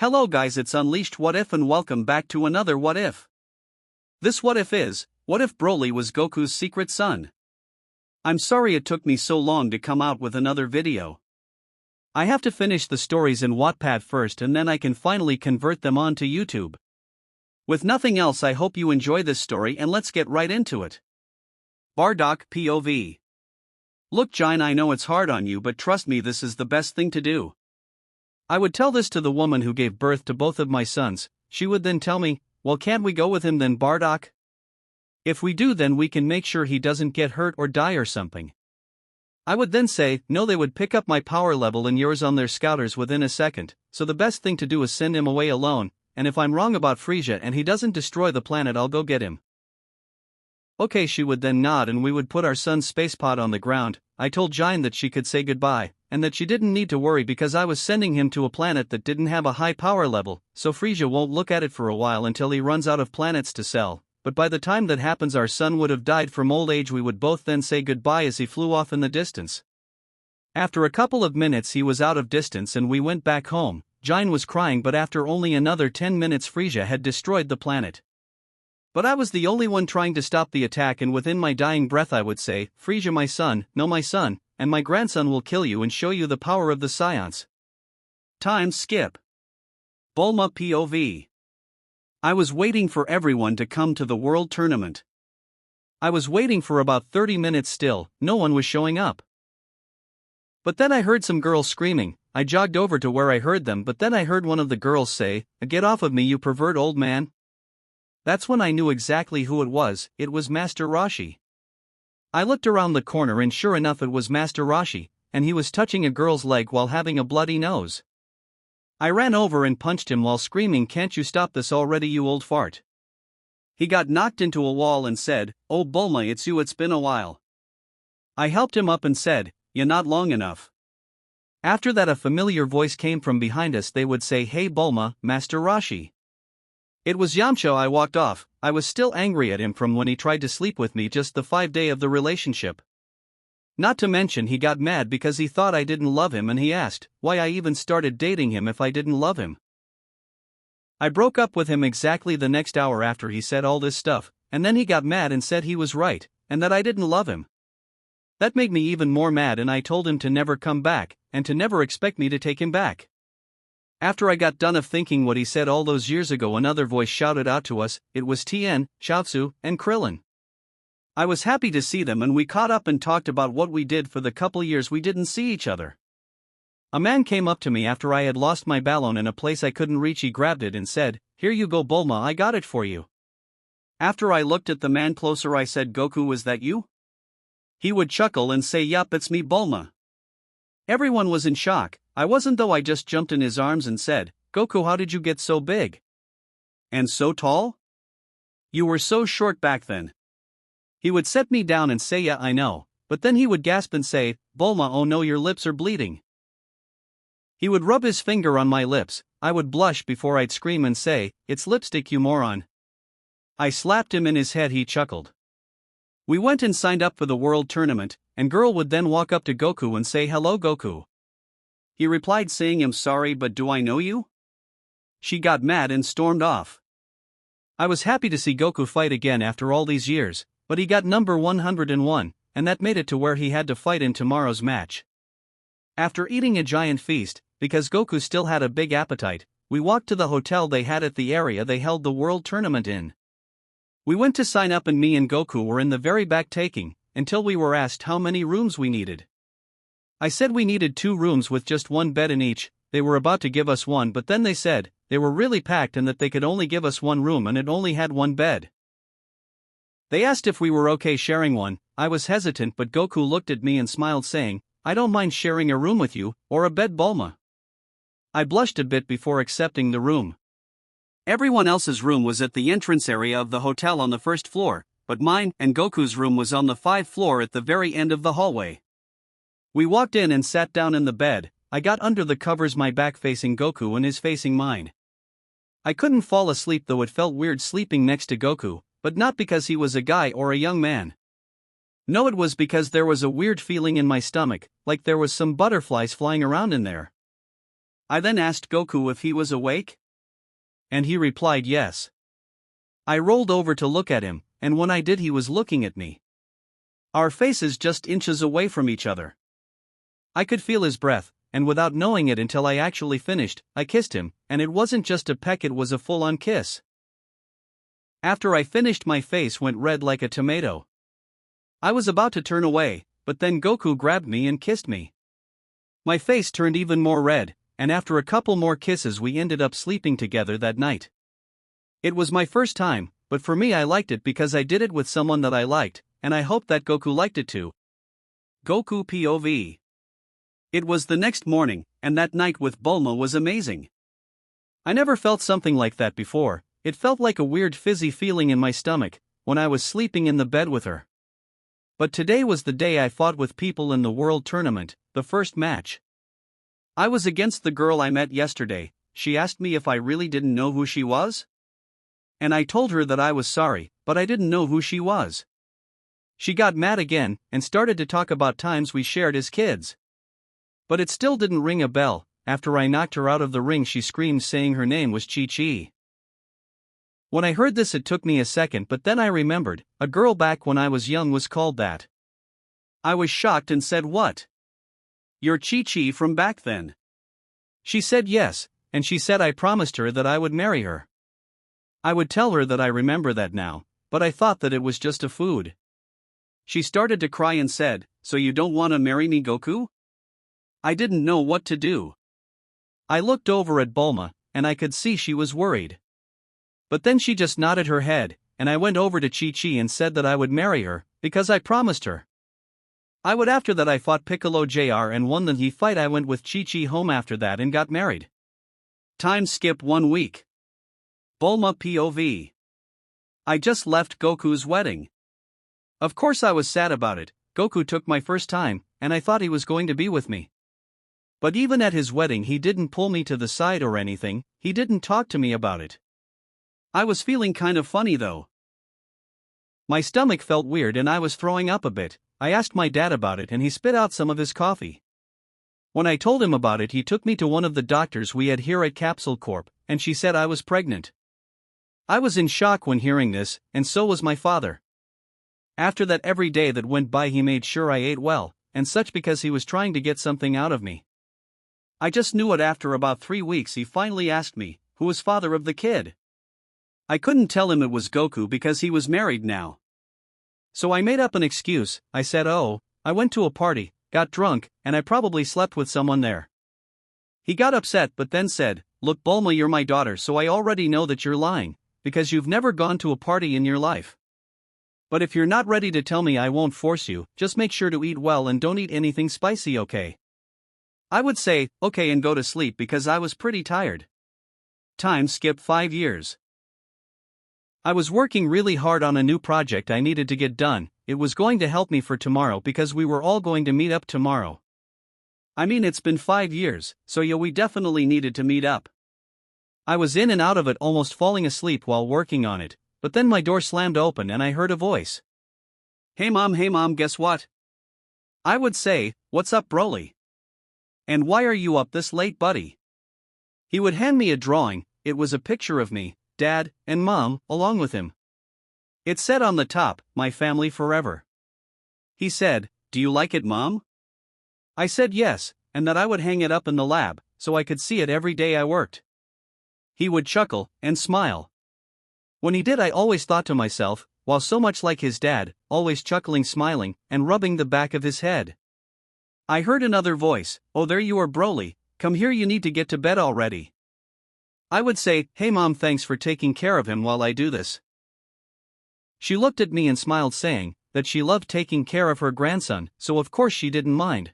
Hello guys, it's Unleashed What If and welcome back to another What If. This what if is, what if Broly was Goku's secret son? I'm sorry it took me so long to come out with another video. I have to finish the stories in Wattpad first and then I can finally convert them onto YouTube. With nothing else, I hope you enjoy this story and let's get right into it. Bardock POV. Look Jine, I know it's hard on you, but trust me, this is the best thing to do. I would tell this to the woman who gave birth to both of my sons. She would then tell me, well, can't we go with him then, Bardock? If we do, then we can make sure he doesn't get hurt or die or something. I would then say, no, they would pick up my power level and yours on their scouters within a second, so the best thing to do is send him away alone, and if I'm wrong about Frisia and he doesn't destroy the planet, I'll go get him. Okay, she would then nod and we would put our son's spacepod on the ground. I told Jine that she could say goodbye, and that she didn't need to worry because I was sending him to a planet that didn't have a high power level, so Frisia won't look at it for a while until he runs out of planets to sell. But by the time that happens, our son would have died from old age. We would both then say goodbye as he flew off in the distance. After a couple of minutes he was out of distance and we went back home. Jine was crying, but after only another 10 minutes Frisia had destroyed the planet. But I was the only one trying to stop the attack, and within my dying breath I would say, Frisia, my son, no, my son, and my grandson will kill you and show you the power of the Scions. Time skip. Bulma POV. I was waiting for everyone to come to the World Tournament. I was waiting for about 30 minutes still, no one was showing up. But then I heard some girls screaming. I jogged over to where I heard them, but then I heard one of the girls say, get off of me, you pervert old man. That's when I knew exactly who it was Master Roshi. I looked around the corner and sure enough it was Master Roshi, and he was touching a girl's leg while having a bloody nose. I ran over and punched him while screaming, can't you stop this already, you old fart? He got knocked into a wall and said, oh Bulma, it's you, it's been a while. I helped him up and said, yeah, not long enough. After that a familiar voice came from behind us. They would say, hey Bulma, Master Roshi. It was Yamcha. I walked off. I was still angry at him from when he tried to sleep with me just the 5th day of the relationship. Not to mention he got mad because he thought I didn't love him and he asked why I even started dating him if I didn't love him. I broke up with him exactly the next hour after he said all this stuff, and then he got mad and said he was right, and that I didn't love him. That made me even more mad, and I told him to never come back, and to never expect me to take him back. After I got done of thinking what he said all those years ago, another voice shouted out to us. It was Tien, Chaozu, and Krillin. I was happy to see them and we caught up and talked about what we did for the couple years we didn't see each other. A man came up to me after I had lost my balloon in a place I couldn't reach. He grabbed it and said, here you go Bulma, I got it for you. After I looked at the man closer I said, Goku, was that you? He would chuckle and say, yup, it's me Bulma. Everyone was in shock. I wasn't, though. I just jumped in his arms and said, Goku, how did you get so big? And so tall? You were so short back then. He would set me down and say, yeah, I know, but then he would gasp and say, Bulma, oh no, your lips are bleeding. He would rub his finger on my lips. I would blush before I'd scream and say, it's lipstick, you moron. I slapped him in his head. He chuckled. We went and signed up for the World Tournament, and girl would then walk up to Goku and say, hello Goku. He replied saying, I'm sorry, but do I know you? She got mad and stormed off. I was happy to see Goku fight again after all these years, but he got number 101, and that made it to where he had to fight in tomorrow's match. After eating a giant feast, because Goku still had a big appetite, we walked to the hotel they had at the area they held the World Tournament in. We went to sign up and me and Goku were in the very back taking, until we were asked how many rooms we needed. I said we needed 2 rooms with just 1 bed in each. They were about to give us one, but then they said they were really packed and that they could only give us 1 room and it only had 1 bed. They asked if we were okay sharing one. I was hesitant, but Goku looked at me and smiled saying, I don't mind sharing a room with you, or a bed Bulma. I blushed a bit before accepting the room. Everyone else's room was at the entrance area of the hotel on the 1st floor, but mine and Goku's room was on the 5th floor at the very end of the hallway. We walked in and sat down in the bed. I got under the covers, my back facing Goku and his facing mine. I couldn't fall asleep, though it felt weird sleeping next to Goku, but not because he was a guy or a young man. No, it was because there was a weird feeling in my stomach, like there was some butterflies flying around in there. I then asked Goku if he was awake, and he replied yes. I rolled over to look at him, and when I did he was looking at me. Our faces just inches away from each other. I could feel his breath, and without knowing it until I actually finished, I kissed him, and it wasn't just a peck, it was a full-on kiss. After I finished, my face went red like a tomato. I was about to turn away, but then Goku grabbed me and kissed me. My face turned even more red, and after a couple more kisses we ended up sleeping together that night. It was my first time, but for me I liked it because I did it with someone that I liked, and I hoped that Goku liked it too. Goku POV. It was the next morning, and that night with Bulma was amazing. I never felt something like that before. It felt like a weird fizzy feeling in my stomach when I was sleeping in the bed with her. But today was the day I fought with people in the World Tournament, the first match. I was against the girl I met yesterday. She asked me if I really didn't know who she was, and I told her that I was sorry, but I didn't know who she was. She got mad again and started to talk about times we shared as kids. But it still didn't ring a bell. After I knocked her out of the ring, she screamed saying her name was Chi-Chi. When I heard this, it took me a second, but then I remembered, a girl back when I was young was called that. I was shocked and said, "What? You're Chi-Chi from back then?" She said yes, and she said I promised her that I would marry her. I would tell her that I remember that now, but I thought that it was just a food. She started to cry and said, "So you don't want to marry me, Goku?" I didn't know what to do. I looked over at Bulma, and I could see she was worried. But then she just nodded her head, and I went over to Chi-Chi and said that I would marry her, because I promised her. I would. After that I fought Piccolo Jr. and won the fight. I went with Chi-Chi home after that and got married. Time skip 1 week. Bulma POV. I just left Goku's wedding. Of course I was sad about it. Goku took my first time, and I thought he was going to be with me. But even at his wedding he didn't pull me to the side or anything, he didn't talk to me about it. I was feeling kind of funny though. My stomach felt weird and I was throwing up a bit. I asked my dad about it and he spit out some of his coffee. When I told him about it, he took me to one of the doctors we had here at Capsule Corp, and she said I was pregnant. I was in shock when hearing this, and so was my father. After that, every day that went by he made sure I ate well, and such, because he was trying to get something out of me. I just knew it. After about 3 weeks he finally asked me, who was father of the kid. I couldn't tell him it was Goku because he was married now. So I made up an excuse. I said, "Oh, I went to a party, got drunk, and I probably slept with someone there." He got upset but then said, "Look Bulma, you're my daughter, so I already know that you're lying, because you've never gone to a party in your life. But if you're not ready to tell me, I won't force you, just make sure to eat well and don't eat anything spicy, okay?" I would say, "Okay," and go to sleep because I was pretty tired. Time skip 5 years. I was working really hard on a new project I needed to get done. It was going to help me for tomorrow because we were all going to meet up tomorrow. I mean, it's been 5 years, so yeah, we definitely needed to meet up. I was in and out of it, almost falling asleep while working on it, but then my door slammed open and I heard a voice. Hey mom, guess what?" I would say, "What's up, Broly? And why are you up this late, buddy?" He would hand me a drawing. It was a picture of me, Dad, and Mom, along with him. It said on the top, "My family forever." He said, "Do you like it, Mom?" I said yes, and that I would hang it up in the lab, so I could see it every day I worked. He would chuckle and smile. When he did, I always thought to myself, wow, so much like his dad, always chuckling, smiling, and rubbing the back of his head. I heard another voice, "Oh, there you are, Broly, come here, you need to get to bed already." I would say, "Hey Mom, thanks for taking care of him while I do this." She looked at me and smiled, saying that she loved taking care of her grandson, so of course she didn't mind.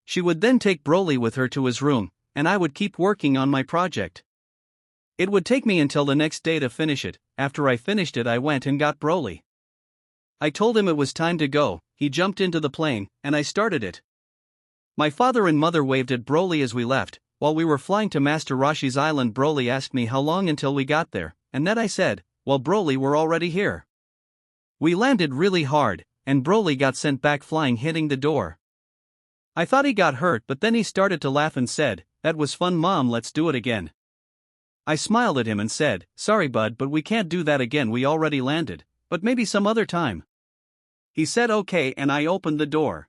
She would then take Broly with her to his room, and I would keep working on my project. It would take me until the next day to finish it. After I finished it, I went and got Broly. I told him it was time to go. He jumped into the plane, and I started it. My father and mother waved at Broly as we left. While we were flying to Master Roshi's island, Broly asked me how long until we got there, and then I said, "Well, Broly, we're already here." We landed really hard, and Broly got sent back flying, hitting the door. I thought he got hurt, but then he started to laugh and said, that was fun mom, let's do it again. I smiled at him and said, sorry bud, but we can't do that again, we already landed, but maybe some other time. He said okay, and I opened the door.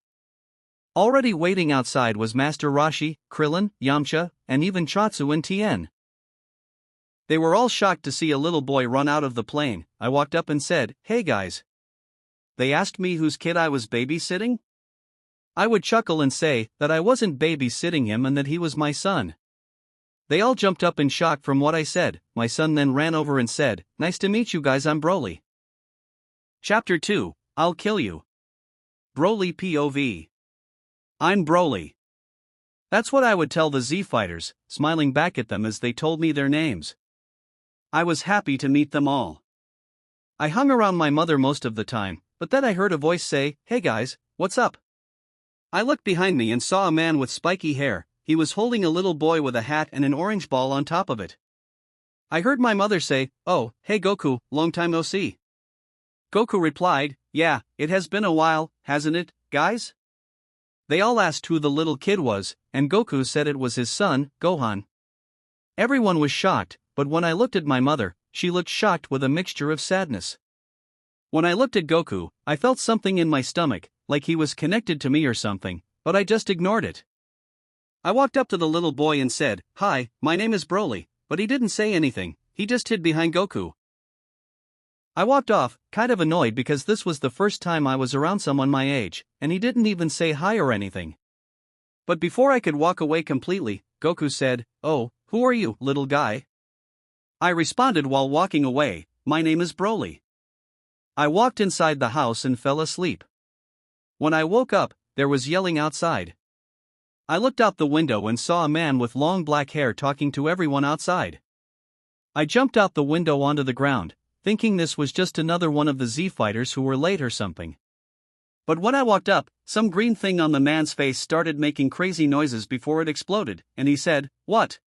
Already waiting outside was Master Roshi, Krillin, Yamcha, and even Chotsu and Tien. They were all shocked to see a little boy run out of the plane. I walked up and said, hey guys. They asked me whose kid I was babysitting. I would chuckle and say that I wasn't babysitting him and that he was my son. They all jumped up in shock from what I said. My son then ran over and said, nice to meet you guys, I'm Broly. Chapter 2, I'll kill you. Broly POV. I'm Broly. That's what I would tell the Z fighters, smiling back at them as they told me their names. I was happy to meet them all. I hung around my mother most of the time, but then I heard a voice say, hey guys, what's up? I looked behind me and saw a man with spiky hair. He was holding a little boy with a hat and an orange ball on top of it. I heard my mother say, oh, hey Goku, long time no see. Goku replied, yeah, it has been a while, hasn't it, guys? They all asked who the little kid was, and Goku said it was his son, Gohan. Everyone was shocked, but when I looked at my mother, she looked shocked with a mixture of sadness. When I looked at Goku, I felt something in my stomach, like he was connected to me or something, but I just ignored it. I walked up to the little boy and said, hi, my name is Broly, but he didn't say anything, he just hid behind Goku. I walked off, kind of annoyed because this was the first time I was around someone my age, and he didn't even say hi or anything. But before I could walk away completely, Goku said, oh, who are you, little guy? I responded while walking away, my name is Broly. I walked inside the house and fell asleep. When I woke up, there was yelling outside. I looked out the window and saw a man with long black hair talking to everyone outside. I jumped out the window onto the ground, thinking this was just another one of the Z fighters who were late or something. But when I walked up, some green thing on the man's face started making crazy noises before it exploded, and he said, what?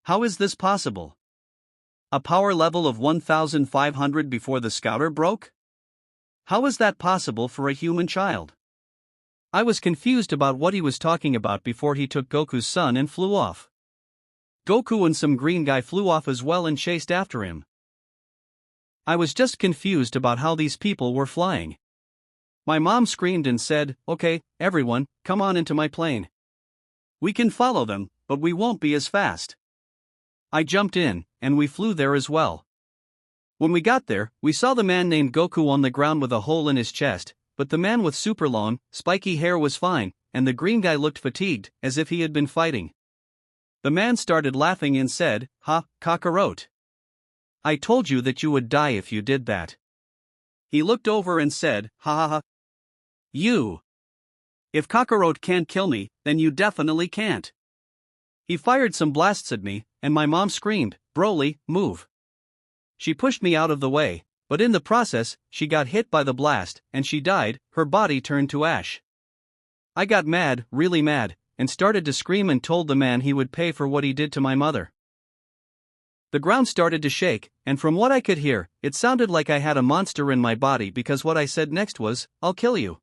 How is this possible? A power level of 1500 before the scouter broke? How is that possible for a human child? I was confused about what he was talking about before he took Goku's son and flew off. Goku and some green guy flew off as well and chased after him. I was just confused about how these people were flying. My mom screamed and said, okay, everyone, come on into my plane. We can follow them, but we won't be as fast. I jumped in, and we flew there as well. When we got there, we saw the man named Goku on the ground with a hole in his chest, but the man with super long, spiky hair was fine, and the green guy looked fatigued, as if he had been fighting. The man started laughing and said, ha, Kakarot. I told you that you would die if you did that. He looked over and said, ha ha ha. You. If Kakarot can't kill me, then you definitely can't. He fired some blasts at me, and my mom screamed, Broly, move. She pushed me out of the way, but in the process, she got hit by the blast, and she died, her body turned to ash. I got mad, really mad, and started to scream and told the man he would pay for what he did to my mother. The ground started to shake, and from what I could hear, it sounded like I had a monster in my body because what I said next was, I'll kill you.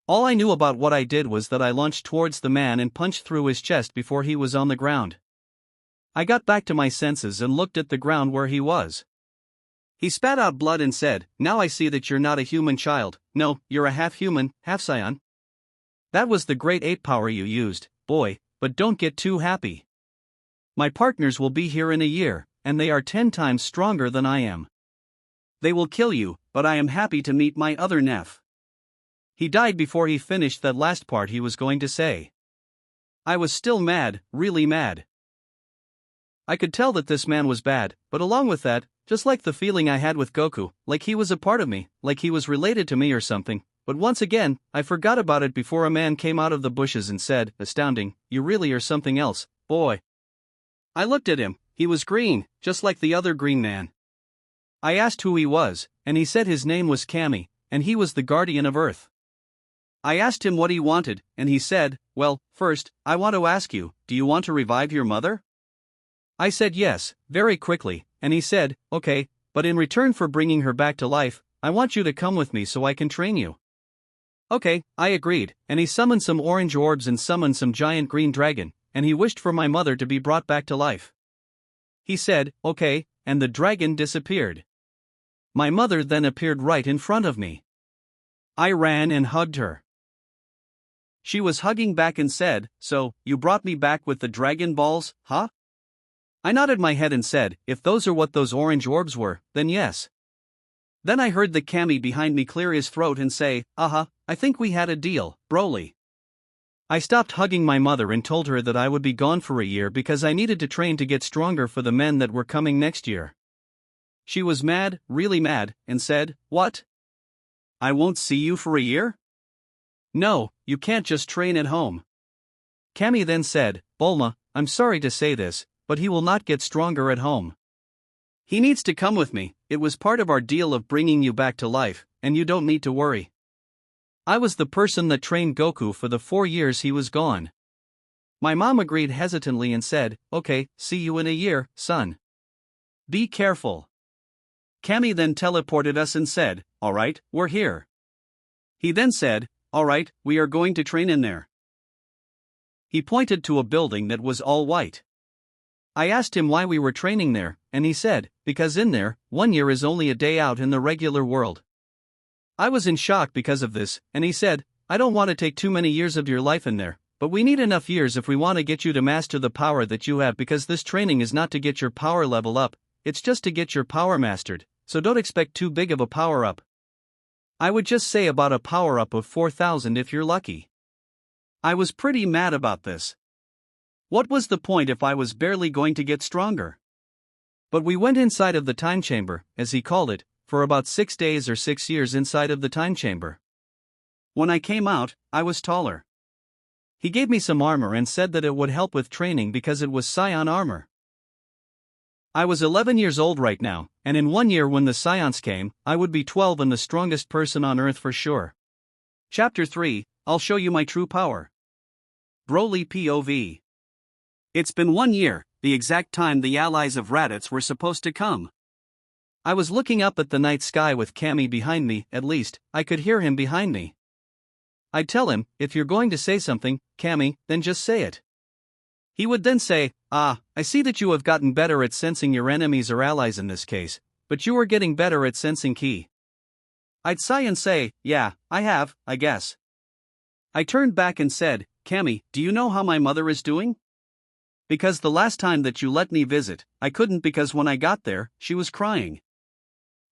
All I knew about what I did was that I launched towards the man and punched through his chest before he was on the ground. I got back to my senses and looked at the ground where he was. He spat out blood and said, now I see that you're not a human child, no, you're a half-human, half-scion. That was the great ape power you used, boy, but don't get too happy. My partners will be here in a year, and they are 10 times stronger than I am. They will kill you, but I am happy to meet my other nephew. He died before he finished that last part he was going to say. I was still mad, really mad. I could tell that this man was bad, but along with that, just like the feeling I had with Goku, like he was a part of me, like he was related to me or something, but once again, I forgot about it before a man came out of the bushes and said, astounding, you really are something else, boy. I looked at him, he was green, just like the other green man. I asked who he was, and he said his name was Kami, and he was the guardian of Earth. I asked him what he wanted, and he said, well, first, I want to ask you, do you want to revive your mother? I said yes, very quickly, and he said, okay, but in return for bringing her back to life, I want you to come with me so I can train you. Okay, I agreed, and he summoned some orange orbs and summoned some giant green dragon, and he wished for my mother to be brought back to life. He said, okay, and the dragon disappeared. My mother then appeared right in front of me. I ran and hugged her. She was hugging back and said, so, you brought me back with the dragon balls, huh? I nodded my head and said, if those are what those orange orbs were, then yes. Then I heard the kami behind me clear his throat and say, I think we had a deal, Broly. I stopped hugging my mother and told her that I would be gone for a year because I needed to train to get stronger for the men that were coming next year. She was mad, really mad, and said, what? I won't see you for a year? No, you can't just train at home. Kami then said, Bulma, I'm sorry to say this, but he will not get stronger at home. He needs to come with me, it was part of our deal of bringing you back to life, and you don't need to worry. I was the person that trained Goku for the 4 years he was gone. My mom agreed hesitantly and said, okay, see you in a year, son. Be careful. Kami then teleported us and said, alright, we're here. He then said, alright, we are going to train in there. He pointed to a building that was all white. I asked him why we were training there, and he said, because in there, 1 year is only a day out in the regular world. I was in shock because of this, and he said, I don't want to take too many years of your life in there, but we need enough years if we want to get you to master the power that you have because this training is not to get your power level up, it's just to get your power mastered, so don't expect too big of a power up. I would just say about a power up of 4,000 if you're lucky. I was pretty mad about this. What was the point if I was barely going to get stronger? But we went inside of the time chamber, as he called it, for about 6 days or 6 years inside of the time chamber. When I came out, I was taller. He gave me some armor and said that it would help with training because it was Scion armor. I was 11 years old right now, and in 1 year when the Scions came, I would be 12 and the strongest person on Earth for sure. Chapter 3, I'll show you my true power. Broly POV. It's been 1 year, the exact time the allies of Raditz were supposed to come. I was looking up at the night sky with Kami behind me, at least, I could hear him behind me. I'd tell him, if you're going to say something, Kami, then just say it. He would then say, I see that you have gotten better at sensing your enemies or allies in this case, but you are getting better at sensing ki. I'd sigh and say, yeah, I have, I guess. I turned back and said, Kami, do you know how my mother is doing? Because the last time that you let me visit, I couldn't because when I got there, she was crying.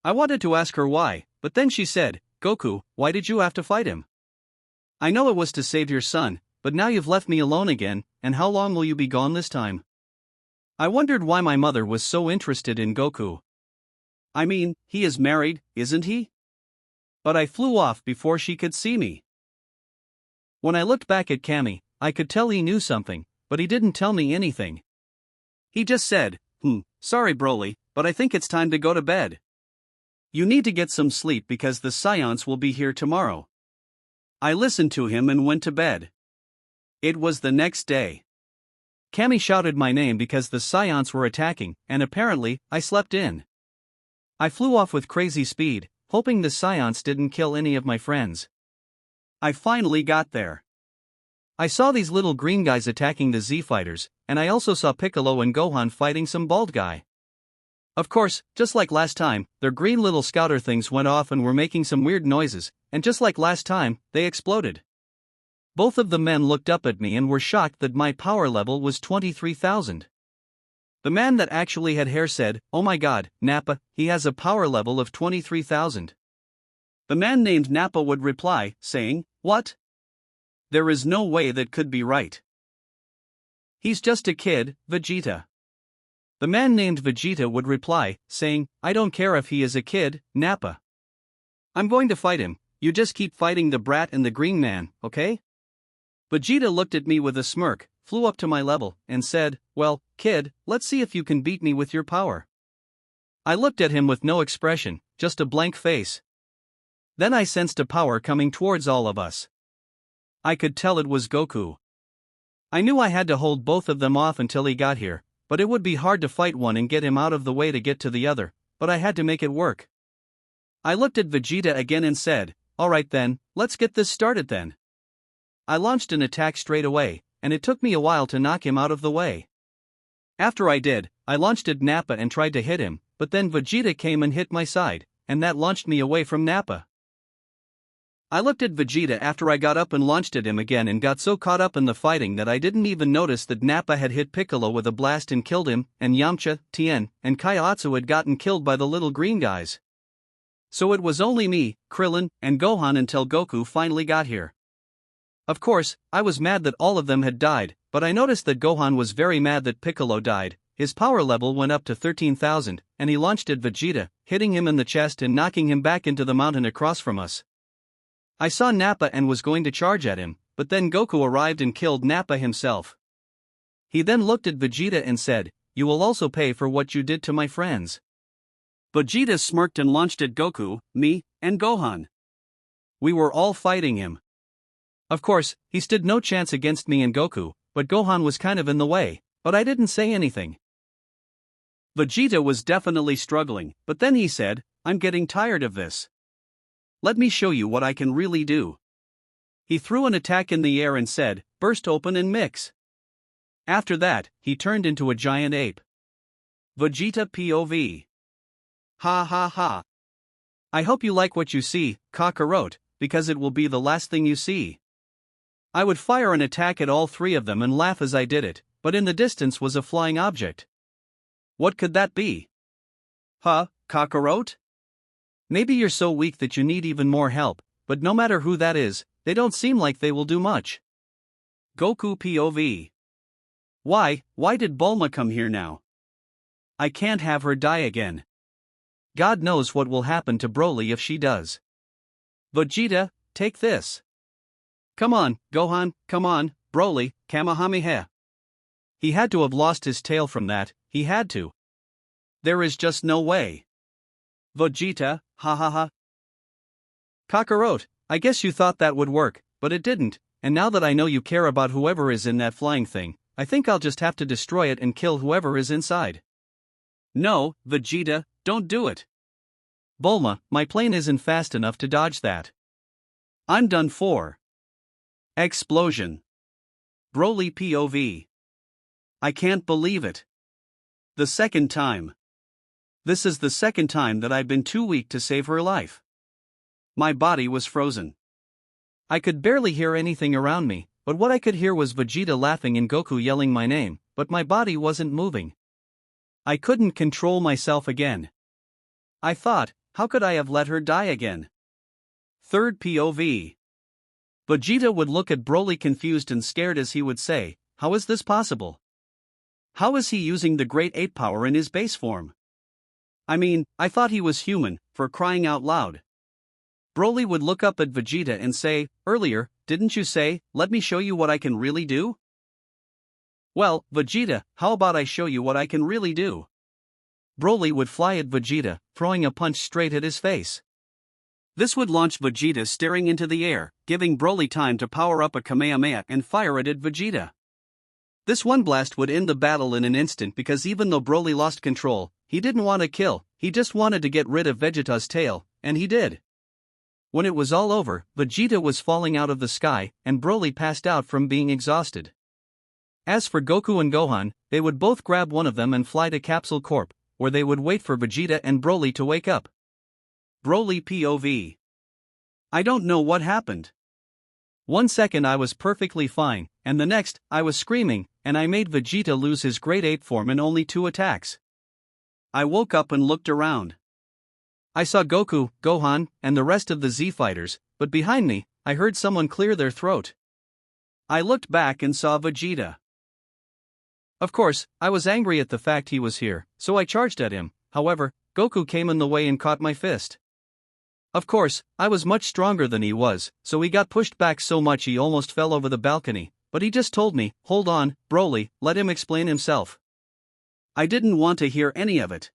I wanted to ask her why, but then she said, Goku, why did you have to fight him? I know it was to save your son, but now you've left me alone again, and how long will you be gone this time? I wondered why my mother was so interested in Goku. I mean, he is married, isn't he? But I flew off before she could see me. When I looked back at Kami, I could tell he knew something, but he didn't tell me anything. He just said, sorry Broly, but I think it's time to go to bed. You need to get some sleep because the Scions will be here tomorrow. I listened to him and went to bed. It was the next day. Kami shouted my name because the Scions were attacking, and apparently, I slept in. I flew off with crazy speed, hoping the Scions didn't kill any of my friends. I finally got there. I saw these little green guys attacking the Z fighters, and I also saw Piccolo and Gohan fighting some bald guy. Of course, just like last time, their green little scouter things went off and were making some weird noises, and just like last time, they exploded. Both of the men looked up at me and were shocked that my power level was 23,000. The man that actually had hair said, oh my god, Nappa, he has a power level of 23,000. The man named Nappa would reply, saying, what? There is no way that could be right. He's just a kid, Vegeta. The man named Vegeta would reply, saying, I don't care if he is a kid, Nappa. I'm going to fight him, you just keep fighting the brat and the green man, okay? Vegeta looked at me with a smirk, flew up to my level, and said, well, kid, let's see if you can beat me with your power. I looked at him with no expression, just a blank face. Then I sensed a power coming towards all of us. I could tell it was Goku. I knew I had to hold both of them off until he got here, but it would be hard to fight one and get him out of the way to get to the other, but I had to make it work. I looked at Vegeta again and said, alright then, let's get this started then. I launched an attack straight away, and it took me a while to knock him out of the way. After I did, I launched at Nappa and tried to hit him, but then Vegeta came and hit my side, and that launched me away from Nappa. I looked at Vegeta after I got up and launched at him again and got so caught up in the fighting that I didn't even notice that Nappa had hit Piccolo with a blast and killed him, and Yamcha, Tien, and Kaiotsu had gotten killed by the little green guys. So it was only me, Krillin, and Gohan until Goku finally got here. Of course, I was mad that all of them had died, but I noticed that Gohan was very mad that Piccolo died. His power level went up to 13,000, and he launched at Vegeta, hitting him in the chest and knocking him back into the mountain across from us. I saw Nappa and was going to charge at him, but then Goku arrived and killed Nappa himself. He then looked at Vegeta and said, "You will also pay for what you did to my friends." Vegeta smirked and launched at Goku, me, and Gohan. We were all fighting him. Of course, he stood no chance against me and Goku, but Gohan was kind of in the way, but I didn't say anything. Vegeta was definitely struggling, but then he said, "I'm getting tired of this. Let me show you what I can really do." He threw an attack in the air and said, "Burst open and mix." After that, he turned into a giant ape. Vegeta POV. Ha ha ha. I hope you like what you see, Kakarot, because it will be the last thing you see. I would fire an attack at all three of them and laugh as I did it, but in the distance was a flying object. What could that be? Huh, Kakarot? Maybe you're so weak that you need even more help, but no matter who that is, they don't seem like they will do much. Goku POV. Why did Bulma come here now? I can't have her die again. God knows what will happen to Broly if she does. Vegeta, take this. Come on, Gohan, come on, Broly, Kamehameha. He had to have lost his tail from that, he had to. There is just no way. Vegeta, ha ha ha. Kakarot, I guess you thought that would work, but it didn't, and now that I know you care about whoever is in that flying thing, I think I'll just have to destroy it and kill whoever is inside. No, Vegeta, don't do it. Bulma, my plane isn't fast enough to dodge that. I'm done for. Explosion. Broly POV. I can't believe it. The second time. This is the second time that I've been too weak to save her life. My body was frozen. I could barely hear anything around me, but what I could hear was Vegeta laughing and Goku yelling my name, but my body wasn't moving. I couldn't control myself again. I thought, how could I have let her die again? Third POV. Vegeta would look at Broly confused and scared as he would say, how is this possible? How is he using the Great Ape power in his base form? I mean, I thought he was human, for crying out loud. Broly would look up at Vegeta and say, earlier, didn't you say, let me show you what I can really do? Well, Vegeta, how about I show you what I can really do? Broly would fly at Vegeta, throwing a punch straight at his face. This would launch Vegeta staring into the air, giving Broly time to power up a Kamehameha and fire it at Vegeta. This one blast would end the battle in an instant because even though Broly lost control, he didn't want to kill, he just wanted to get rid of Vegeta's tail, and he did. When it was all over, Vegeta was falling out of the sky, and Broly passed out from being exhausted. As for Goku and Gohan, they would both grab one of them and fly to Capsule Corp, where they would wait for Vegeta and Broly to wake up. Broly POV. I don't know what happened. 1 second I was perfectly fine, and the next, I was screaming, and I made Vegeta lose his Great Ape form in only 2 attacks. I woke up and looked around. I saw Goku, Gohan, and the rest of the Z fighters, but behind me, I heard someone clear their throat. I looked back and saw Vegeta. Of course, I was angry at the fact he was here, so I charged at him. However, Goku came in the way and caught my fist. Of course, I was much stronger than he was, so he got pushed back so much he almost fell over the balcony, but he just told me, hold on, Broly, let him explain himself. I didn't want to hear any of it.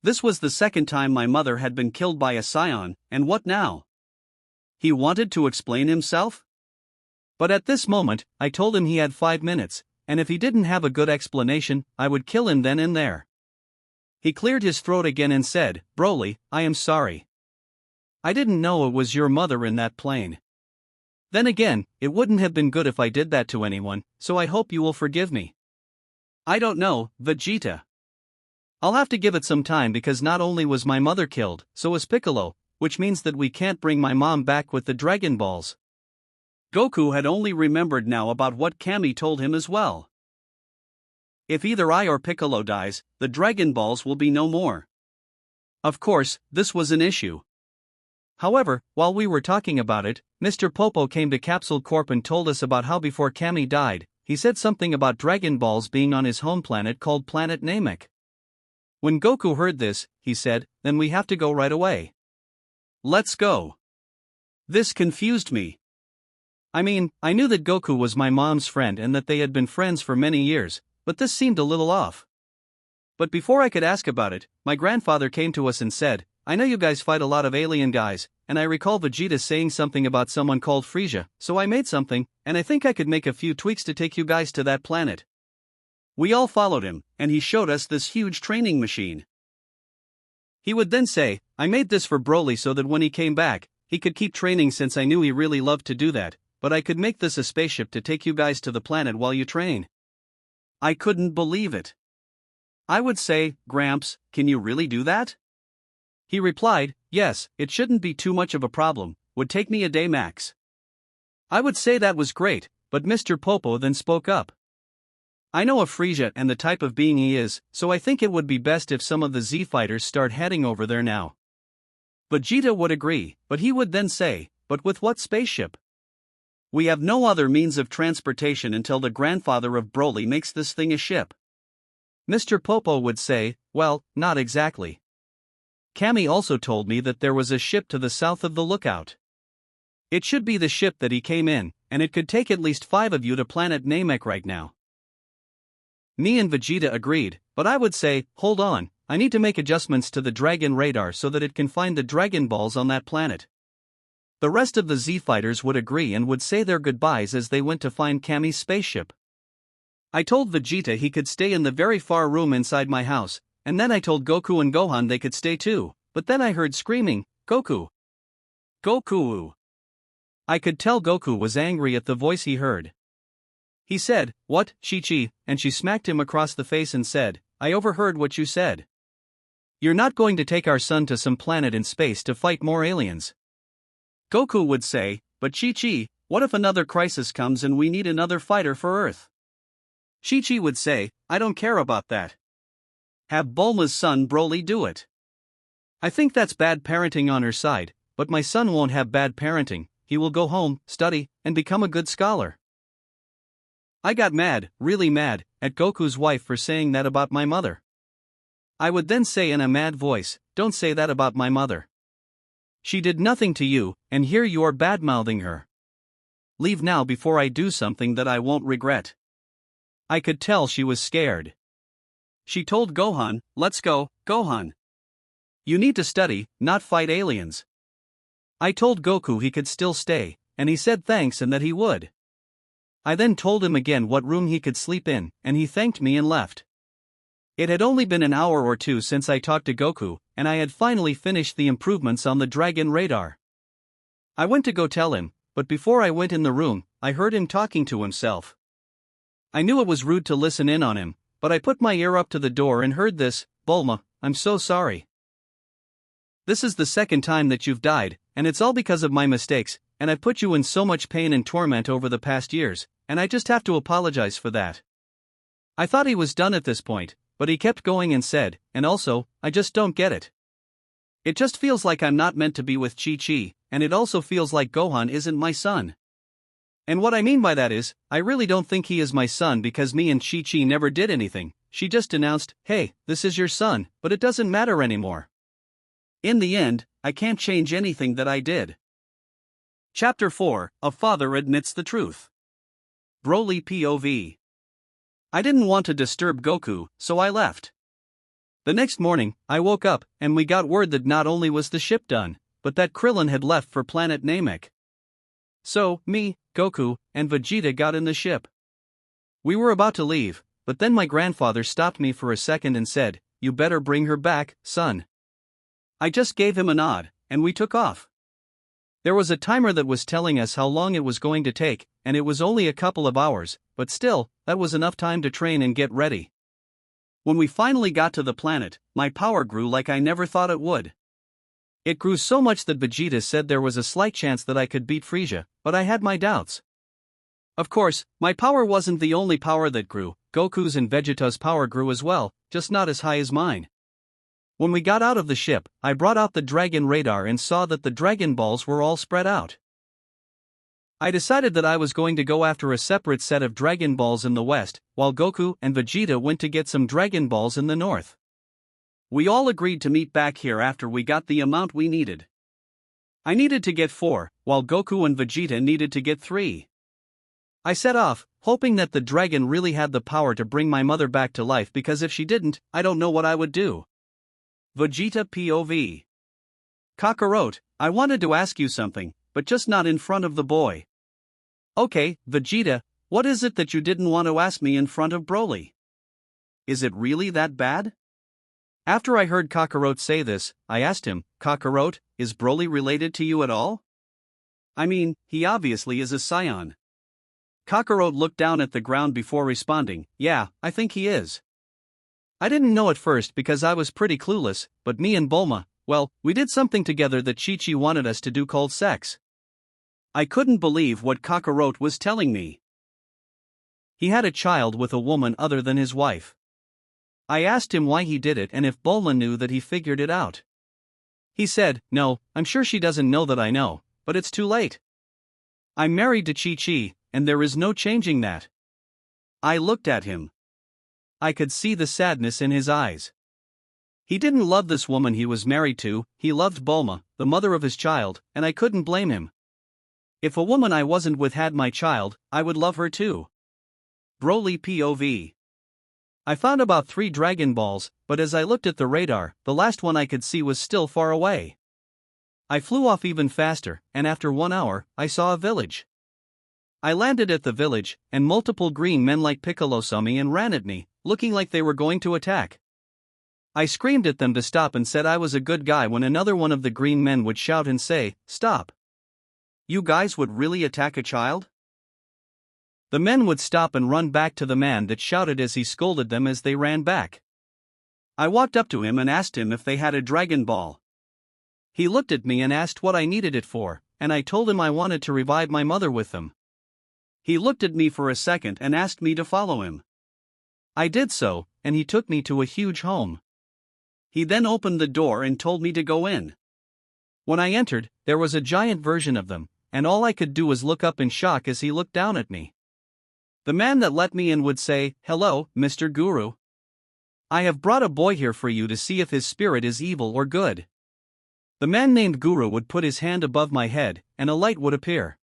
This was the second time my mother had been killed by a scion, and what now? He wanted to explain himself? But at this moment, I told him he had 5 minutes, and if he didn't have a good explanation, I would kill him then and there. He cleared his throat again and said, Broly, I am sorry. I didn't know it was your mother in that plane. Then again, it wouldn't have been good if I did that to anyone, so I hope you will forgive me. I don't know, Vegeta. I'll have to give it some time because not only was my mother killed, so was Piccolo, which means that we can't bring my mom back with the Dragon Balls. Goku had only remembered now about what Kami told him as well. If either I or Piccolo dies, the Dragon Balls will be no more. Of course, this was an issue. However, while we were talking about it, Mr. Popo came to Capsule Corp and told us about how before Kami died, he said something about Dragon Balls being on his home planet called Planet Namek. When Goku heard this, he said, "Then we have to go right away." Let's go. This confused me. I mean, I knew that Goku was my mom's friend and that they had been friends for many years, but this seemed a little off. But before I could ask about it, my grandfather came to us and said, "I know you guys fight a lot of alien guys, and I recall Vegeta saying something about someone called Frieza, so I made something, and I think I could make a few tweaks to take you guys to that planet." We all followed him, and he showed us this huge training machine. He would then say, "I made this for Broly so that when he came back, he could keep training since I knew he really loved to do that, but I could make this a spaceship to take you guys to the planet while you train." I couldn't believe it. I would say, "Gramps, can you really do that?" He replied, "Yes, it shouldn't be too much of a problem, would take me a day max." I would say that was great, but Mr. Popo then spoke up. "I know of Frieza and the type of being he is, so I think it would be best if some of the Z fighters start heading over there now." Vegeta would agree, but he would then say, "But with what spaceship? We have no other means of transportation until the grandfather of Broly makes this thing a ship." Mr. Popo would say, "Well, not exactly. Kami also told me that there was a ship to the south of the lookout. It should be the ship that he came in, and it could take at least 5 of you to planet Namek right now." Me and Vegeta agreed, but I would say, "Hold on, I need to make adjustments to the Dragon Radar so that it can find the Dragon Balls on that planet." The rest of the Z fighters would agree and would say their goodbyes as they went to find Kami's spaceship. I told Vegeta he could stay in the very far room inside my house, and then I told Goku and Gohan they could stay too, but then I heard screaming, "Goku! Goku!" I could tell Goku was angry at the voice he heard. He said, "What, Chi-Chi?" and she smacked him across the face and said, "I overheard what you said. You're not going to take our son to some planet in space to fight more aliens." Goku would say, "But Chi-Chi, what if another crisis comes and we need another fighter for Earth?" Chi-Chi would say, "I don't care about that. Have Bulma's son Broly do it." I think that's bad parenting on her side, but my son won't have bad parenting, he will go home, study, and become a good scholar. I got mad, really mad, at Goku's wife for saying that about my mother. I would then say in a mad voice, "Don't say that about my mother. She did nothing to you, and here you are bad-mouthing her. Leave now before I do something that I won't regret." I could tell she was scared. She told Gohan, "Let's go, Gohan. You need to study, not fight aliens." I told Goku he could still stay, and he said thanks and that he would. I then told him again what room he could sleep in, and he thanked me and left. It had only been an hour or two since I talked to Goku, and I had finally finished the improvements on the Dragon Radar. I went to go tell him, but before I went in the room, I heard him talking to himself. I knew it was rude to listen in on him, but I put my ear up to the door and heard this, "Bulma, I'm so sorry. This is the second time that you've died, and it's all because of my mistakes, and I've put you in so much pain and torment over the past years, and I just have to apologize for that." I thought he was done at this point, but he kept going and said, "And also, I just don't get it. It just feels like I'm not meant to be with Chi-Chi, and it also feels like Gohan isn't my son. And what I mean by that is, I really don't think he is my son because me and Chi-Chi never did anything. She just announced, 'Hey, this is your son,' but it doesn't matter anymore. In the end, I can't change anything that I did." Chapter 4, A Father Admits the Truth. Broly POV. I didn't want to disturb Goku, so I left. The next morning, I woke up, and we got word that not only was the ship done, but that Krillin had left for planet Namek. So, me, Goku, and Vegeta got in the ship. We were about to leave, but then my grandfather stopped me for a second and said, "You better bring her back, son." I just gave him a nod, and we took off. There was a timer that was telling us how long it was going to take, and it was only a couple of hours, but still, that was enough time to train and get ready. When we finally got to the planet, my power grew like I never thought it would. It grew so much that Vegeta said there was a slight chance that I could beat Frieza, but I had my doubts. Of course, my power wasn't the only power that grew. Goku's and Vegeta's power grew as well, just not as high as mine. When we got out of the ship, I brought out the Dragon Radar and saw that the Dragon Balls were all spread out. I decided that I was going to go after a separate set of Dragon Balls in the west, while Goku and Vegeta went to get some Dragon Balls in the north. We all agreed to meet back here after we got the amount we needed. I needed to get 4, while Goku and Vegeta needed to get 3. I set off, hoping that the dragon really had the power to bring my mother back to life, because if she didn't, I don't know what I would do. Vegeta POV. Kakarot, I wanted to ask you something, but just not in front of the boy. Okay, Vegeta, what is it that you didn't want to ask me in front of Broly? Is it really that bad? After I heard Kakarot say this, I asked him, Kakarot, is Broly related to you at all? I mean, he obviously is a Saiyan. Kakarot looked down at the ground before responding, yeah, I think he is. I didn't know at first because I was pretty clueless, but me and Bulma, well, we did something together that Chi-Chi wanted us to do called sex. I couldn't believe what Kakarot was telling me. He had a child with a woman other than his wife. I asked him why he did it and if Bulma knew that he figured it out. He said, no, I'm sure she doesn't know that I know, but it's too late. I'm married to Chi-Chi, and there is no changing that. I looked at him. I could see the sadness in his eyes. He didn't love this woman he was married to, he loved Bulma, the mother of his child, and I couldn't blame him. If a woman I wasn't with had my child, I would love her too. Broly POV. I found about 3 Dragon Balls, but as I looked at the radar, the last one I could see was still far away. I flew off even faster, and after 1 hour, I saw a village. I landed at the village, and multiple green men like Piccolo saw me and ran at me, looking like they were going to attack. I screamed at them to stop and said I was a good guy when another one of the green men would shout and say, stop. You guys would really attack a child? The men would stop and run back to the man that shouted as he scolded them as they ran back. I walked up to him and asked him if they had a Dragon Ball. He looked at me and asked what I needed it for, and I told him I wanted to revive my mother with them. He looked at me for a second and asked me to follow him. I did so, and he took me to a huge home. He then opened the door and told me to go in. When I entered, there was a giant version of them, and all I could do was look up in shock as he looked down at me. The man that let me in would say, hello, Mr. Guru. I have brought a boy here for you to see if his spirit is evil or good. The man named Guru would put his hand above my head, and a light would appear.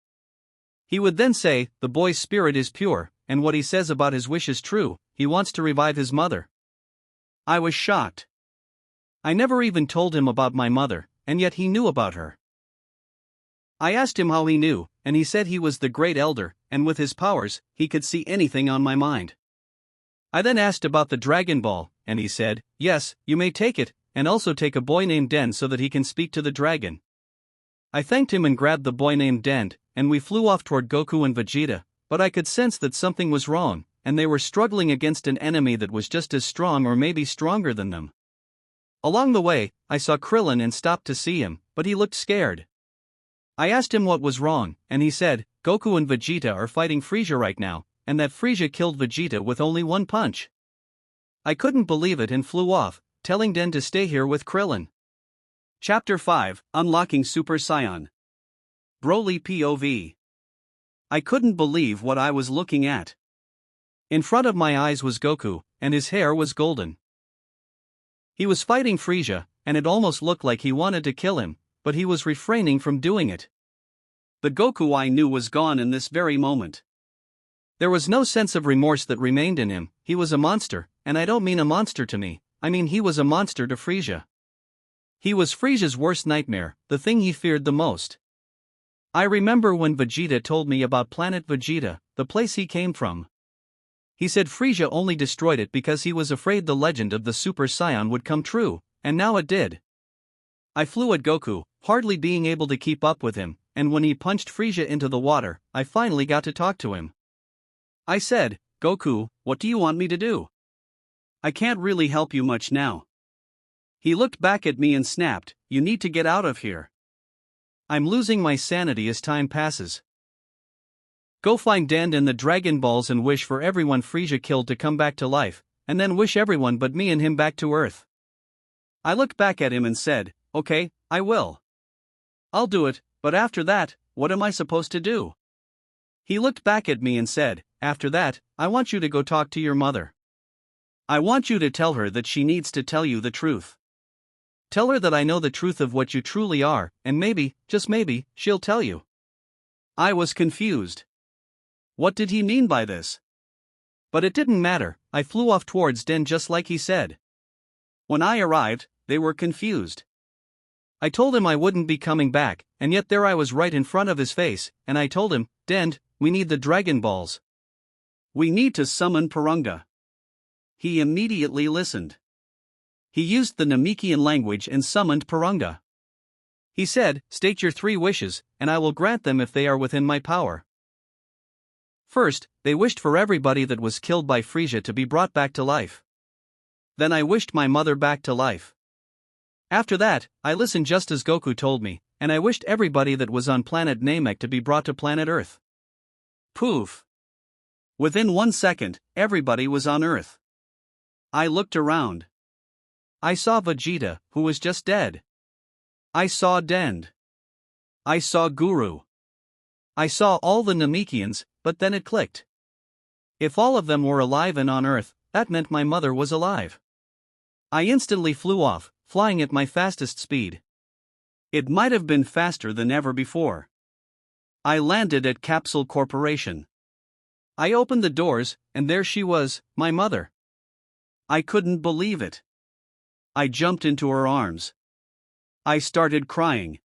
He would then say, the boy's spirit is pure, and what he says about his wish is true, he wants to revive his mother. I was shocked. I never even told him about my mother, and yet he knew about her. I asked him how he knew, and he said he was the great elder, and with his powers, he could see anything on my mind. I then asked about the Dragon Ball, and he said, yes, you may take it, and also take a boy named Den so that he can speak to the dragon. I thanked him and grabbed the boy named Den, and we flew off toward Goku and Vegeta, but I could sense that something was wrong, and they were struggling against an enemy that was just as strong or maybe stronger than them. Along the way, I saw Krillin and stopped to see him, but he looked scared. I asked him what was wrong, and he said, Goku and Vegeta are fighting Frieza right now, and that Frieza killed Vegeta with only 1 punch. I couldn't believe it and flew off, telling Den to stay here with Krillin. Chapter 5, Unlocking Super Saiyan. Broly POV. I couldn't believe what I was looking at. In front of my eyes was Goku, and his hair was golden. He was fighting Frieza, and it almost looked like he wanted to kill him, but he was refraining from doing it. The Goku I knew was gone in this very moment. There was no sense of remorse that remained in him. He was a monster, and I don't mean a monster to me, I mean he was a monster to Frieza. He was Frieza's worst nightmare, the thing he feared the most. I remember when Vegeta told me about Planet Vegeta, the place he came from. He said Frieza only destroyed it because he was afraid the legend of the Super Saiyan would come true, and now it did. I flew at Goku, hardly being able to keep up with him, and when he punched Frieza into the water, I finally got to talk to him. I said, "Goku, what do you want me to do? I can't really help you much now." He looked back at me and snapped, "You need to get out of here. I'm losing my sanity as time passes. Go find Dend and the Dragon Balls and wish for everyone Frieza killed to come back to life, and then wish everyone but me and him back to Earth." I looked back at him and said, "Okay, I will. I'll do it, but after that, what am I supposed to do?" He looked back at me and said, "After that, I want you to go talk to your mother. I want you to tell her that she needs to tell you the truth. Tell her that I know the truth of what you truly are, and maybe, just maybe, she'll tell you." I was confused. What did he mean by this? But it didn't matter, I flew off towards Den just like he said. When I arrived, they were confused. I told him I wouldn't be coming back, and yet there I was right in front of his face, and I told him, "Dend, we need the Dragon Balls. We need to summon Purunga." He immediately listened. He used the Namekian language and summoned Purunga. He said, "State your 3 wishes, and I will grant them if they are within my power." First, they wished for everybody that was killed by Frieza to be brought back to life. Then I wished my mother back to life. After that, I listened just as Goku told me, and I wished everybody that was on planet Namek to be brought to planet Earth. Poof! Within 1 second, everybody was on Earth. I looked around. I saw Vegeta, who was just dead. I saw Dend. I saw Guru. I saw all the Namekians, but then it clicked. If all of them were alive and on Earth, that meant my mother was alive. I instantly flew off, flying at my fastest speed. It might have been faster than ever before. I landed at Capsule Corporation. I opened the doors, and there she was, my mother. I couldn't believe it. I jumped into her arms. I started crying.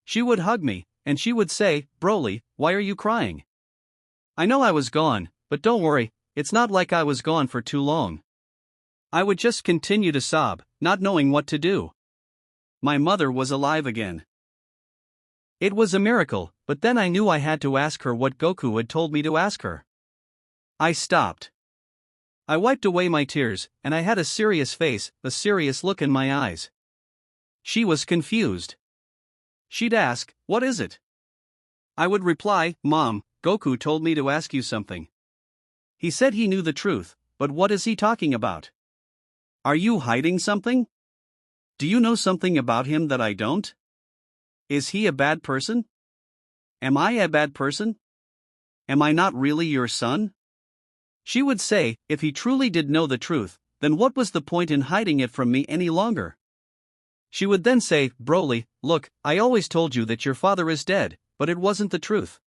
She would hug me, and she would say, "Broly, why are you crying? I know I was gone, but don't worry, it's not like I was gone for too long." I would just continue to sob, not knowing what to do. My mother was alive again. It was a miracle, but then I knew I had to ask her what Goku had told me to ask her. I stopped. I wiped away my tears, and I had a serious face, a serious look in my eyes. She was confused. She'd ask, "What is it?" I would reply, "Mom, Goku told me to ask you something. He said he knew the truth, but what is he talking about? Are you hiding something? Do you know something about him that I don't? Is he a bad person? Am I a bad person? Am I not really your son?" She would say, if he truly did know the truth, then what was the point in hiding it from me any longer? She would then say, "Broly, look, I always told you that your father is dead, but it wasn't the truth.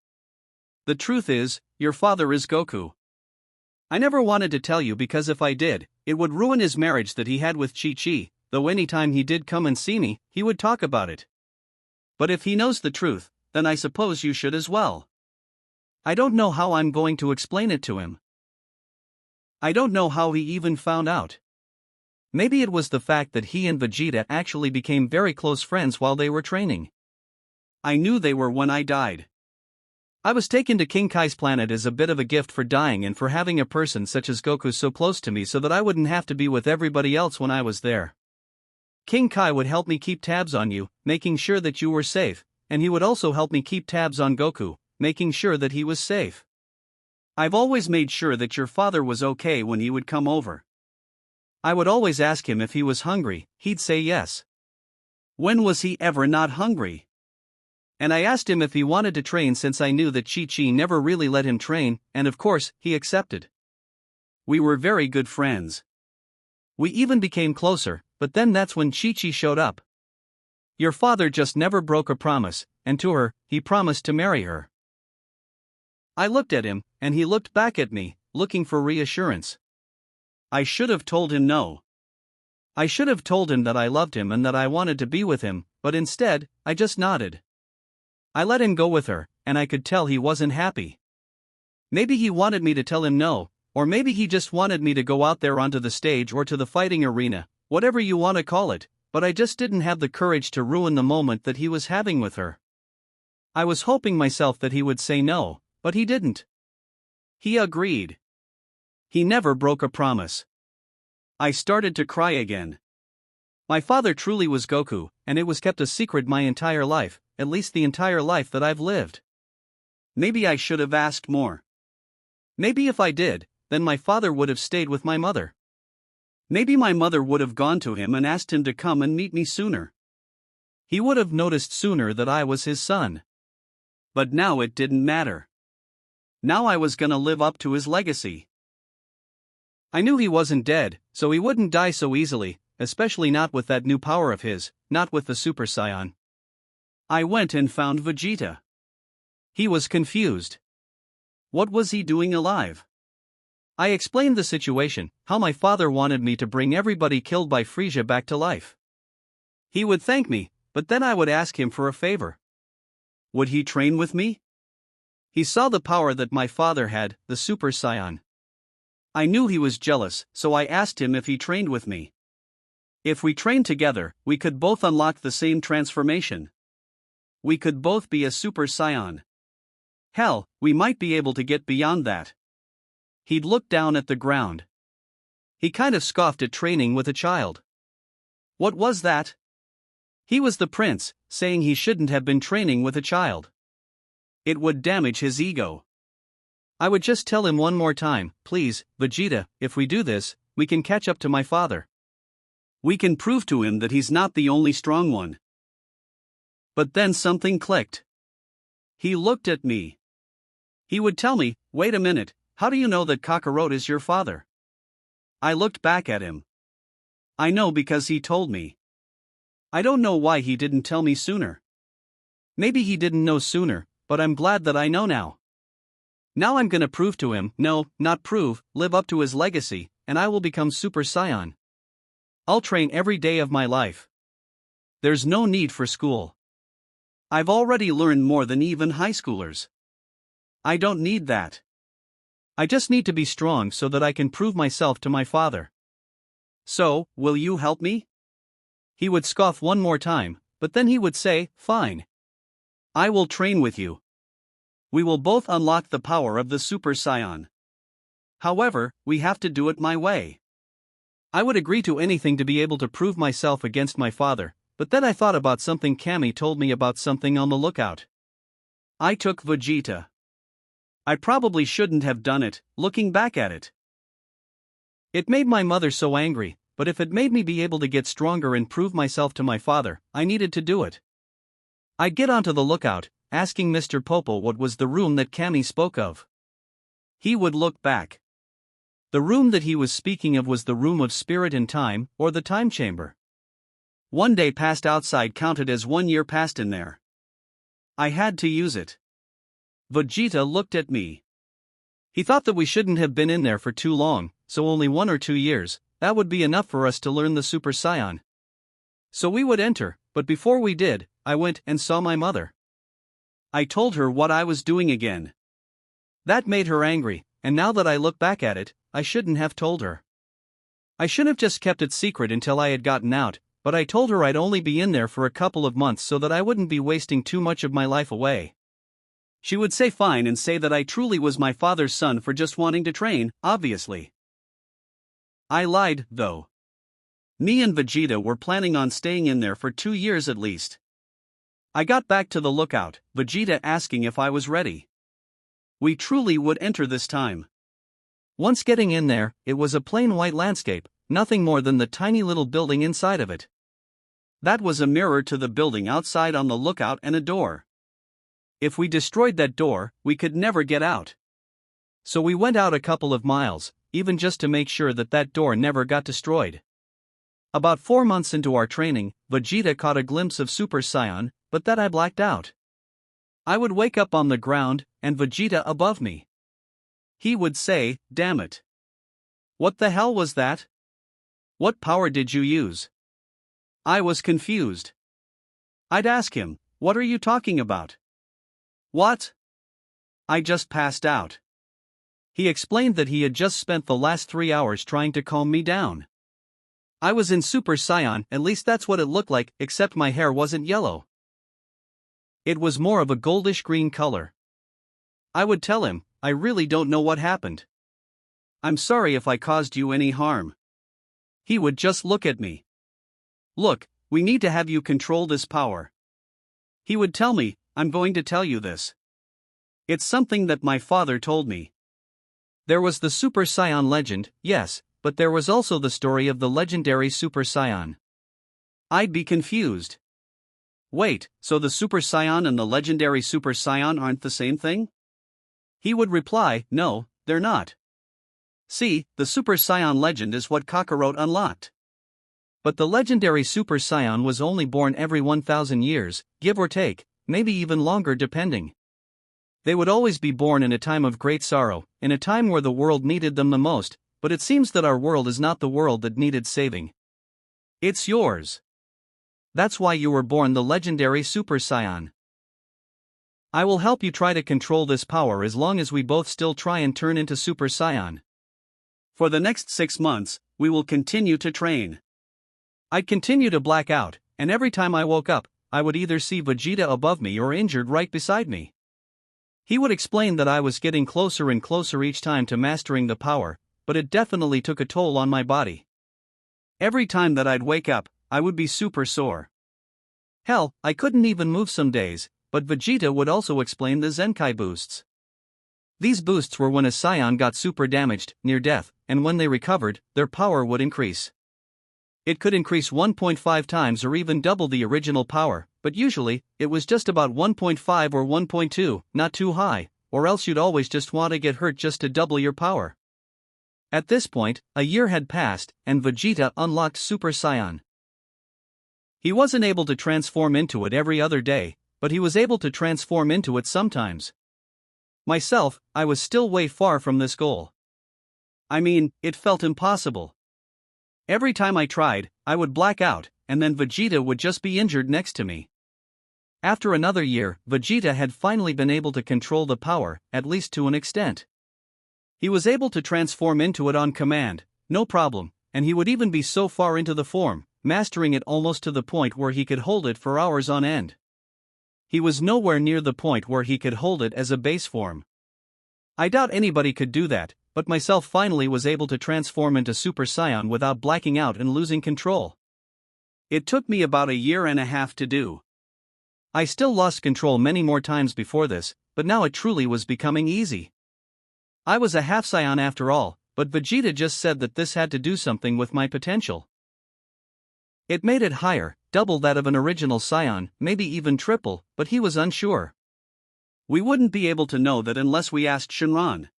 The truth is, your father is Goku. I never wanted to tell you because if I did, it would ruin his marriage that he had with Chi-Chi, though anytime he did come and see me, he would talk about it. But if he knows the truth, then I suppose you should as well. I don't know how I'm going to explain it to him. I don't know how he even found out. Maybe it was the fact that he and Vegeta actually became very close friends while they were training. I knew they were when I died. I was taken to King Kai's planet as a bit of a gift for dying and for having a person such as Goku so close to me so that I wouldn't have to be with everybody else when I was there. King Kai would help me keep tabs on you, making sure that you were safe, and he would also help me keep tabs on Goku, making sure that he was safe. I've always made sure that your father was okay when he would come over. I would always ask him if he was hungry, he'd say yes. When was he ever not hungry? And I asked him if he wanted to train since I knew that Chi-Chi never really let him train, and of course, he accepted. We were very good friends. We even became closer, but then that's when Chi-Chi showed up. Your father just never broke a promise, and to her, he promised to marry her. I looked at him, and he looked back at me, looking for reassurance. I should have told him no. I should have told him that I loved him and that I wanted to be with him, but instead, I just nodded. I let him go with her, and I could tell he wasn't happy. Maybe he wanted me to tell him no, or maybe he just wanted me to go out there onto the stage or to the fighting arena, whatever you want to call it, but I just didn't have the courage to ruin the moment that he was having with her. I was hoping myself that he would say no, but he didn't. He agreed. He never broke a promise. I started to cry again. My father truly was Goku, and it was kept a secret my entire life, at least the entire life that I've lived. Maybe I should have asked more. Maybe if I did, then my father would have stayed with my mother. Maybe my mother would have gone to him and asked him to come and meet me sooner. He would have noticed sooner that I was his son. But now it didn't matter. Now I was gonna live up to his legacy. I knew he wasn't dead, so he wouldn't die so easily, especially not with that new power of his, not with the Super Saiyan. I went and found Vegeta. He was confused. What was he doing alive? I explained the situation, how my father wanted me to bring everybody killed by Frieza back to life. He would thank me, but then I would ask him for a favor. Would he train with me? He saw the power that my father had, the Super Saiyan. I knew he was jealous, so I asked him if he trained with me. If we trained together, we could both unlock the same transformation. We could both be a Super Saiyan. Hell, we might be able to get beyond that. He'd looked down at the ground. He kind of scoffed at training with a child. What was that? He was the prince, saying he shouldn't have been training with a child. It would damage his ego. I would just tell him one more time, please, Vegeta, if we do this, we can catch up to my father. We can prove to him that he's not the only strong one. But then something clicked. He looked at me. He would tell me, wait a minute, how do you know that Kakarot is your father? I looked back at him. I know because he told me. I don't know why he didn't tell me sooner. Maybe he didn't know sooner, but I'm glad that I know now. Now I'm gonna prove to him, no, not prove, live up to his legacy, and I will become Super Saiyan. I'll train every day of my life. There's no need for school. I've already learned more than even high schoolers. I don't need that. I just need to be strong so that I can prove myself to my father. So, will you help me? He would scoff one more time, but then he would say, fine. I will train with you. We will both unlock the power of the Super Saiyan. However, we have to do it my way. I would agree to anything to be able to prove myself against my father, but then I thought about something Kami told me about something on the lookout. I took Vegeta. I probably shouldn't have done it, looking back at it. It made my mother so angry, but if it made me be able to get stronger and prove myself to my father, I needed to do it. I'd get onto the lookout, asking Mr. Popo what was the room that Kami spoke of. He would look back. The room that he was speaking of was the room of spirit and time, or the time chamber. 1 day passed outside counted as 1 year passed in there. I had to use it. Vegeta looked at me. He thought that we shouldn't have been in there for too long, so only 1 or 2 years, that would be enough for us to learn the Super Saiyan. So we would enter, but before we did, I went and saw my mother. I told her what I was doing again. That made her angry, and now that I look back at it, I shouldn't have told her. I should have just kept it secret until I had gotten out, but I told her I'd only be in there for a couple of months so that I wouldn't be wasting too much of my life away. She would say fine and say that I truly was my father's son for just wanting to train, obviously. I lied, though. Me and Vegeta were planning on staying in there for 2 years at least. I got back to the lookout, Vegeta asking if I was ready. We truly would enter this time. Once getting in there, it was a plain white landscape, nothing more than the tiny little building inside of it. That was a mirror to the building outside on the lookout and a door. If we destroyed that door, we could never get out. So we went out a couple of miles, even just to make sure that that door never got destroyed. About 4 months into our training, Vegeta caught a glimpse of Super Saiyan, but that I blacked out. I would wake up on the ground, and Vegeta above me. He would say, damn it. What the hell was that? What power did you use? I was confused. I'd ask him, what are you talking about? What? I just passed out. He explained that he had just spent the last 3 hours trying to calm me down. I was in Super Saiyan, at least that's what it looked like, except my hair wasn't yellow. It was more of a goldish-green color. I would tell him, I really don't know what happened. I'm sorry if I caused you any harm. He would just look at me. Look, we need to have you control this power. He would tell me, I'm going to tell you this. It's something that my father told me. There was the Super Saiyan legend, yes, but there was also the story of the legendary Super Saiyan. I'd be confused. Wait, so the Super Saiyan and the legendary Super Saiyan aren't the same thing? He would reply, no, they're not. See, the Super Saiyan legend is what Kakarot unlocked. But the legendary Super Saiyan was only born every 1,000 years, give or take, maybe even longer depending. They would always be born in a time of great sorrow, in a time where the world needed them the most, but it seems that our world is not the world that needed saving. It's yours. That's why you were born the legendary Super Saiyan. I will help you try to control this power as long as we both still try and turn into Super Saiyan. For the next 6 months, we will continue to train. I'd continue to black out, and every time I woke up, I would either see Vegeta above me or injured right beside me. He would explain that I was getting closer and closer each time to mastering the power, but it definitely took a toll on my body. Every time that I'd wake up, I would be super sore. Hell, I couldn't even move some days, but Vegeta would also explain the Zenkai boosts. These boosts were when a Saiyan got super damaged, near death, and when they recovered, their power would increase. It could increase 1.5 times or even double the original power, but usually, it was just about 1.5 or 1.2, not too high, or else you'd always just want to get hurt just to double your power. At this point, a year had passed, and Vegeta unlocked Super Saiyan. He wasn't able to transform into it every other day, but he was able to transform into it sometimes. Myself, I was still way far from this goal. I mean, it felt impossible. Every time I tried, I would black out, and then Vegeta would just be injured next to me. After another year, Vegeta had finally been able to control the power, at least to an extent. He was able to transform into it on command, no problem, and he would even be so far into the form, mastering it almost to the point where he could hold it for hours on end. He was nowhere near the point where he could hold it as a base form. I doubt anybody could do that, but myself finally was able to transform into Super Saiyan without blacking out and losing control. It took me about a year and a half to do. I still lost control many more times before this, but now it truly was becoming easy. I was a half Saiyan after all, but Vegeta just said that this had to do something with my potential. It made it higher, double that of an original Saiyan, maybe even triple, but he was unsure. We wouldn't be able to know that unless we asked Shinran.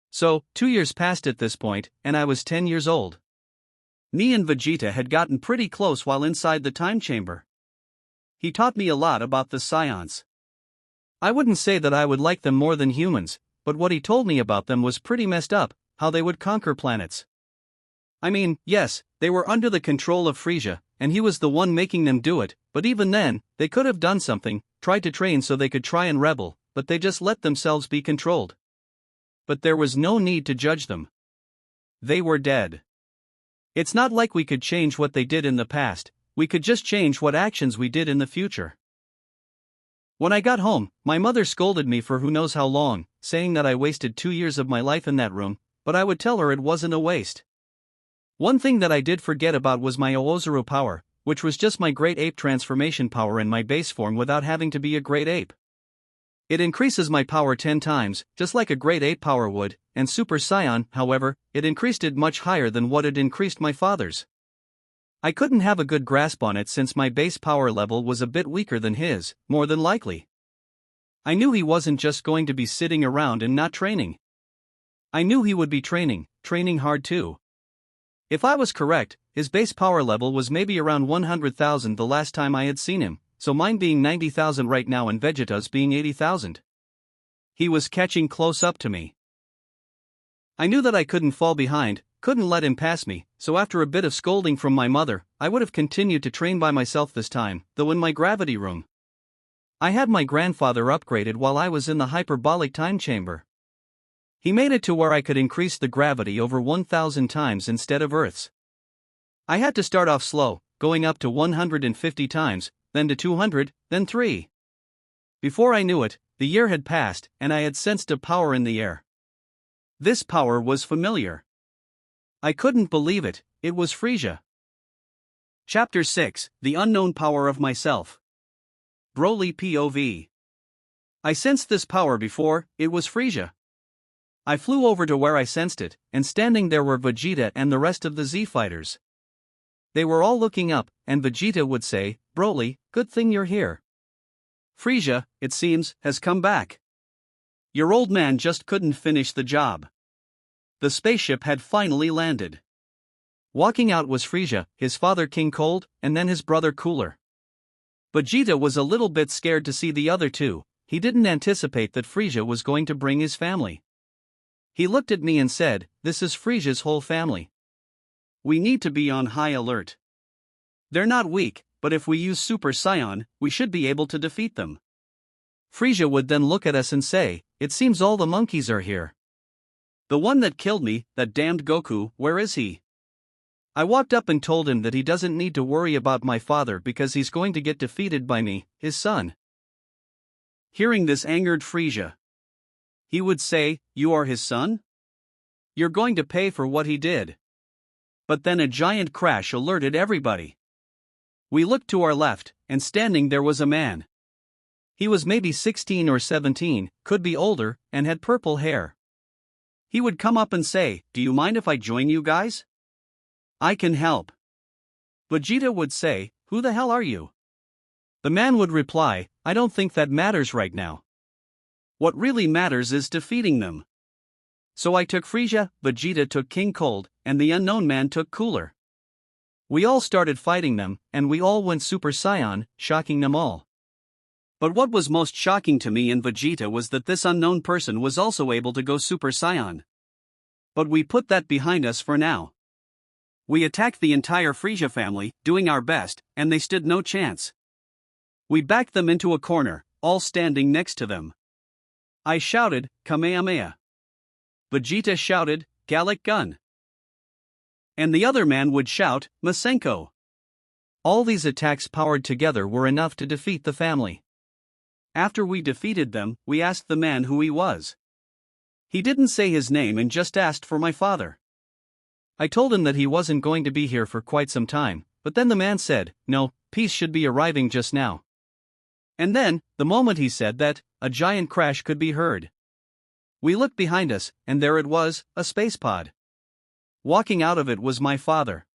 So, 2 years passed at this point, and I was 10 years old. Me and Vegeta had gotten pretty close while inside the time chamber. He taught me a lot about the Saiyans. I wouldn't say that I would like them more than humans, but what he told me about them was pretty messed up, how they would conquer planets. I mean, yes, they were under the control of Frieza, and he was the one making them do it, but even then, they could have done something, tried to train so they could try and rebel, but they just let themselves be controlled. But there was no need to judge them. They were dead. It's not like we could change what they did in the past, we could just change what actions we did in the future. When I got home, my mother scolded me for who knows how long, saying that I wasted 2 years of my life in that room, but I would tell her it wasn't a waste. One thing that I did forget about was my Oozaru power, which was just my great ape transformation power in my base form without having to be a great ape. It increases my power 10 times, just like a great ape power would, and Super Saiyan, however, it increased it much higher than what it increased my father's. I couldn't have a good grasp on it since my base power level was a bit weaker than his, more than likely. I knew he wasn't just going to be sitting around and not training. I knew he would be training hard too. If I was correct, his base power level was maybe around 100,000 the last time I had seen him, so mine being 90,000 right now and Vegeta's being 80,000. He was catching close up to me. I knew that I couldn't fall behind, couldn't let him pass me, so after a bit of scolding from my mother, I would have continued to train by myself this time, though in my gravity room. I had my grandfather upgraded while I was in the hyperbolic time chamber. He made it to where I could increase the gravity over 1,000 times instead of Earth's. I had to start off slow, going up to 150 times, then to 200, then 3. Before I knew it, the year had passed, and I had sensed a power in the air. This power was familiar. I couldn't believe it, it was Frisia. Chapter 6: The Unknown Power of Myself. Broly POV. I sensed this power before, it was Frisia. I flew over to where I sensed it, and standing there were Vegeta and the rest of the Z fighters. They were all looking up, and Vegeta would say, "Broly, good thing you're here. Frisia, it seems, has come back. Your old man just couldn't finish the job." The spaceship had finally landed. Walking out was Frisia, his father King Cold, and then his brother Cooler. Vegeta was a little bit scared to see the other two. He didn't anticipate that Frisia was going to bring his family. He looked at me and said, "This is Frisia's whole family. We need to be on high alert. They're not weak, but if we use Super Saiyan, we should be able to defeat them." Frisia would then look at us and say, "It seems all the monkeys are here. The one that killed me, that damned Goku, where is he?" I walked up and told him that he doesn't need to worry about my father because he's going to get defeated by me, his son. Hearing this angered Frisia. He would say, "You are his son? You're going to pay for what he did." But then a giant crash alerted everybody. We looked to our left, and standing there was a man. He was maybe 16 or 17, could be older, and had purple hair. He would come up and say, "Do you mind if I join you guys? I can help." Vegeta would say, "Who the hell are you?" The man would reply, "I don't think that matters right now. What really matters is defeating them." So I took Frisia, Vegeta took King Cold, and the unknown man took Cooler. We all started fighting them, and we all went Super Saiyan, shocking them all. But what was most shocking to me and Vegeta was that this unknown person was also able to go Super Saiyan. But we put that behind us for now. We attacked the entire Frisia family, doing our best, and they stood no chance. We backed them into a corner, all standing next to them. I shouted, "Kamehameha." Vegeta shouted, "Gallic Gun." And the other man would shout, "Masenko." All these attacks powered together were enough to defeat the family. After we defeated them, we asked the man who he was. He didn't say his name and just asked for my father. I told him that he wasn't going to be here for quite some time, but then the man said, "No, peace should be arriving just now." And then, the moment he said that, a giant crash could be heard. We looked behind us, and there it was, a space pod. Walking out of it was my father.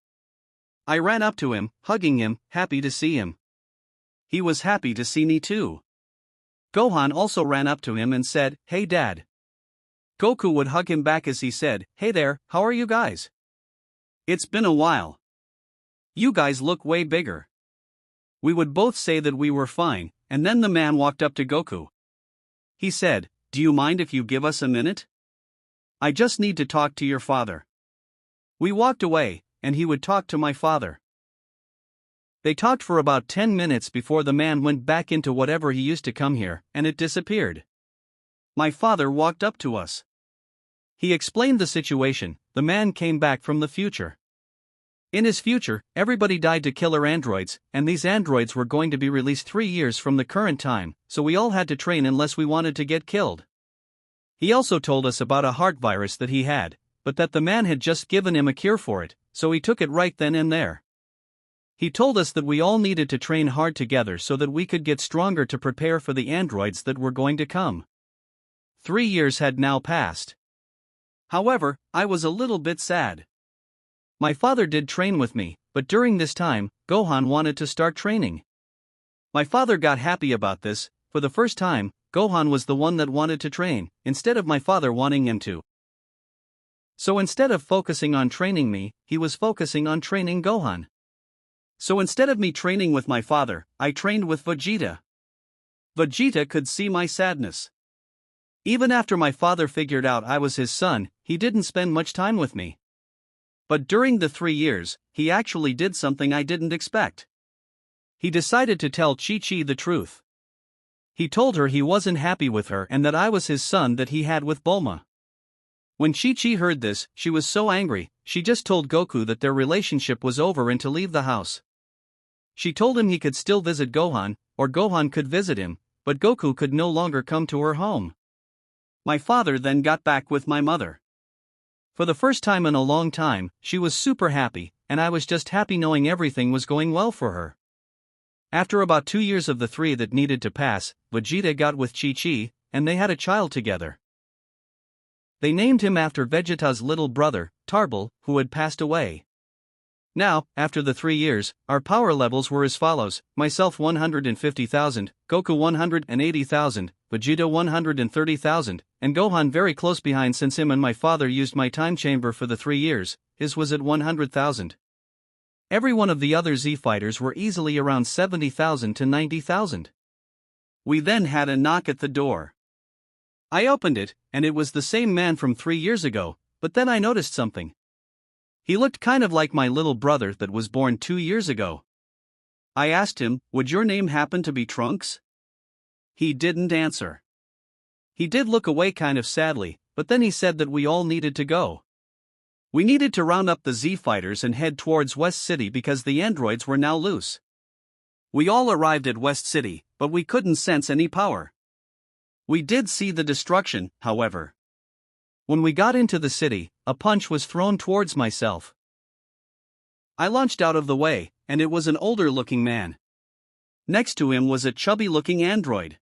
I ran up to him, hugging him, happy to see him. He was happy to see me too. Gohan also ran up to him and said, "Hey Dad." Goku would hug him back as he said, "Hey there, how are you guys? It's been a while. You guys look way bigger." We would both say that we were fine, and then the man walked up to Goku. He said, "Do you mind if you give us a minute? I just need to talk to your father." We walked away, and he would talk to my father. They talked for about 10 minutes before the man went back into whatever he used to come here, and it disappeared. My father walked up to us. He explained the situation. The man came back from the future. In his future, everybody died to killer androids, and these androids were going to be released 3 years from the current time, so we all had to train unless we wanted to get killed. He also told us about a heart virus that he had, but that the man had just given him a cure for it, so he took it right then and there. He told us that we all needed to train hard together so that we could get stronger to prepare for the androids that were going to come. 3 years had now passed. However, I was a little bit sad. My father did train with me, but during this time, Gohan wanted to start training. My father got happy about this. For the first time, Gohan was the one that wanted to train, instead of my father wanting him to. So instead of focusing on training me, he was focusing on training Gohan. So instead of me training with my father, I trained with Vegeta. Vegeta could see my sadness. Even after my father figured out I was his son, he didn't spend much time with me. But during the 3 years, he actually did something I didn't expect. He decided to tell Chi-Chi the truth. He told her he wasn't happy with her and that I was his son that he had with Bulma. When Chi-Chi heard this, she was so angry, she just told Goku that their relationship was over and to leave the house. She told him he could still visit Gohan, or Gohan could visit him, but Goku could no longer come to her home. My father then got back with my mother. For the first time in a long time, she was super happy, and I was just happy knowing everything was going well for her. After about 2 years of the 3 that needed to pass, Vegeta got with Chi-Chi, and they had a child together. They named him after Vegeta's little brother, Tarbal, who had passed away. Now, after the 3 years, our power levels were as follows: myself 150,000, Goku 180,000, Vegeta 130,000, and Gohan very close behind since him and my father used my time chamber for the 3 years, his was at 100,000. Every one of the other Z fighters were easily around 70,000 to 90,000. We then had a knock at the door. I opened it, and it was the same man from 3 years ago, but then I noticed something. He looked kind of like my little brother that was born 2 years ago. I asked him, "Would your name happen to be Trunks?" He didn't answer. He did look away kind of sadly, but then he said that we all needed to go. We needed to round up the Z fighters and head towards West City because the androids were now loose. We all arrived at West City, but we couldn't sense any power. We did see the destruction, however. When we got into the city, a punch was thrown towards myself. I launched out of the way, and it was an older-looking man. Next to him was a chubby-looking android.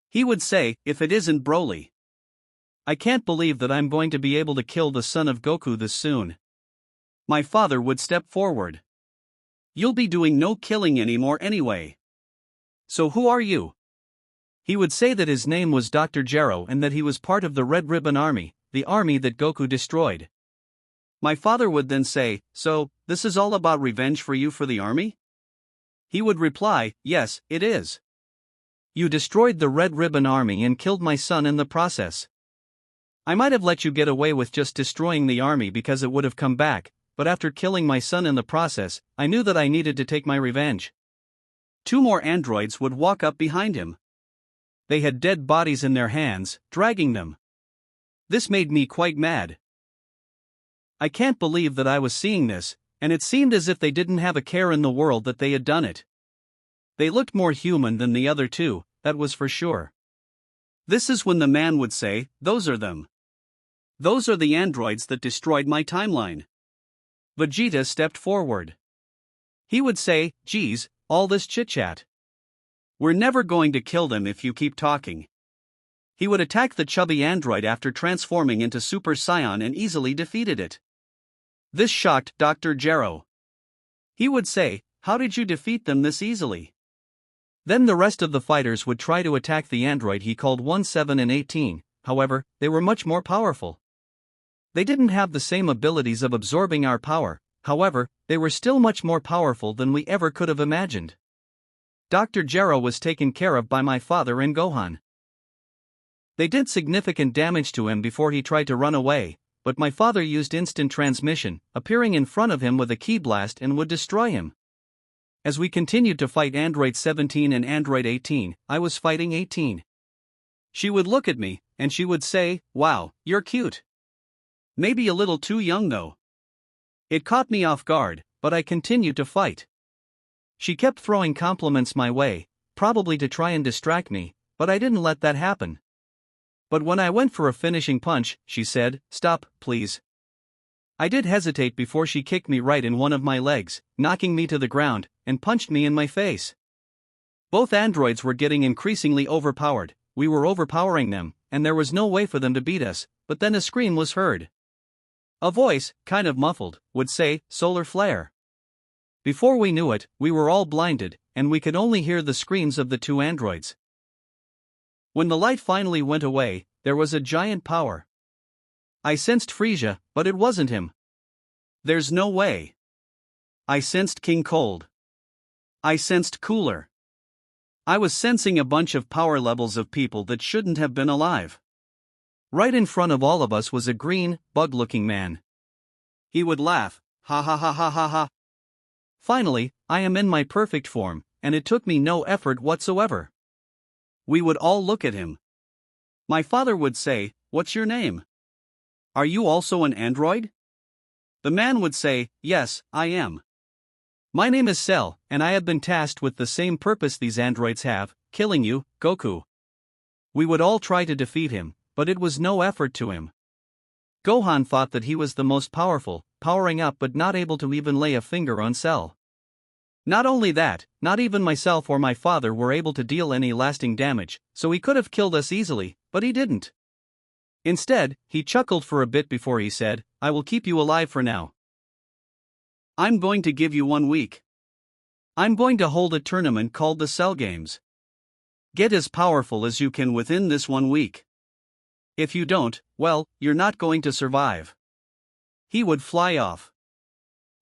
He would say, "If it isn't Broly. I can't believe that I'm going to be able to kill the son of Goku this soon." My father would step forward. "You'll be doing no killing anymore anyway. So who are you?" He would say that his name was Dr. Gero and that he was part of the Red Ribbon Army, the army that Goku destroyed. My father would then say, "So, this is all about revenge for you for the army?" He would reply, "Yes, it is. You destroyed the Red Ribbon Army and killed my son in the process. I might have let you get away with just destroying the army because it would have come back, but after killing my son in the process, I knew that I needed to take my revenge." 2 more androids would walk up behind him. They had dead bodies in their hands, dragging them. This made me quite mad. I can't believe that I was seeing this, and it seemed as if they didn't have a care in the world that they had done it. They looked more human than the other 2, that was for sure. This is when the man would say, "Those are them. Those are the androids that destroyed my timeline." Vegeta stepped forward. He would say, "Geez, all this chit-chat. We're never going to kill them if you keep talking." He would attack the chubby android after transforming into Super Saiyan and easily defeated it. This shocked Dr. Gero. He would say, "How did you defeat them this easily?" Then the rest of the fighters would try to attack the android he called 17 and 18, however, they were much more powerful. They didn't have the same abilities of absorbing our power, however, they were still much more powerful than we ever could have imagined. Dr. Gero was taken care of by my father and Gohan. They did significant damage to him before he tried to run away, but my father used instant transmission, appearing in front of him with a ki blast and would destroy him. As we continued to fight Android 17 and Android 18, I was fighting 18. She would look at me, and she would say, "Wow, you're cute. Maybe a little too young though." It caught me off guard, but I continued to fight. She kept throwing compliments my way, probably to try and distract me, but I didn't let that happen. But when I went for a finishing punch, she said, "Stop, please." I did hesitate before she kicked me right in one of my legs, knocking me to the ground, and punched me in my face. Both androids were getting increasingly overpowered, we were overpowering them, and there was no way for them to beat us, but then a scream was heard. A voice, kind of muffled, would say, "Solar flare." Before we knew it, we were all blinded, and we could only hear the screams of the 2 androids. When the light finally went away, there was a giant power. I sensed Frieza, but it wasn't him. There's no way. I sensed King Cold. I sensed Cooler. I was sensing a bunch of power levels of people that shouldn't have been alive. Right in front of all of us was a green, bug-looking man. He would laugh, "Ha ha ha ha ha ha." Finally, I am in my perfect form, and it took me no effort whatsoever. We would all look at him. My father would say, "What's your name? Are you also an android?" The man would say, "Yes, I am. My name is Cell, and I have been tasked with the same purpose these androids have, killing you, Goku. We would all try to defeat him, but it was no effort to him. Gohan thought that he was the most powerful, powering up but not able to even lay a finger on Cell. Not only that, not even myself or my father were able to deal any lasting damage, so he could have killed us easily, but he didn't. Instead, he chuckled for a bit before he said, "I will keep you alive for now. I'm going to give you 1 week. I'm going to hold a tournament called the Cell Games. Get as powerful as you can within this 1 week. If you don't, well, you're not going to survive." He would fly off.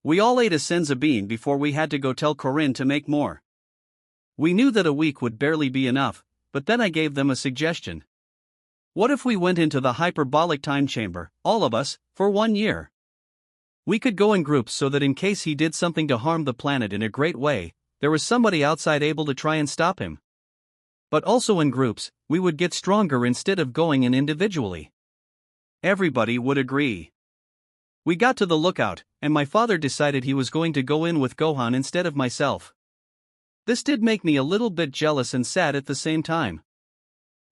We all ate a senza bean before we had to go tell Corinne to make more. We knew that a week would barely be enough, but then I gave them a suggestion. What if we went into the hyperbolic time chamber, all of us, for 1 year? We could go in groups so that in case he did something to harm the planet in a great way, there was somebody outside able to try and stop him. But also in groups, we would get stronger instead of going in individually. Everybody would agree. We got to the lookout, and my father decided he was going to go in with Gohan instead of myself. This did make me a little bit jealous and sad at the same time.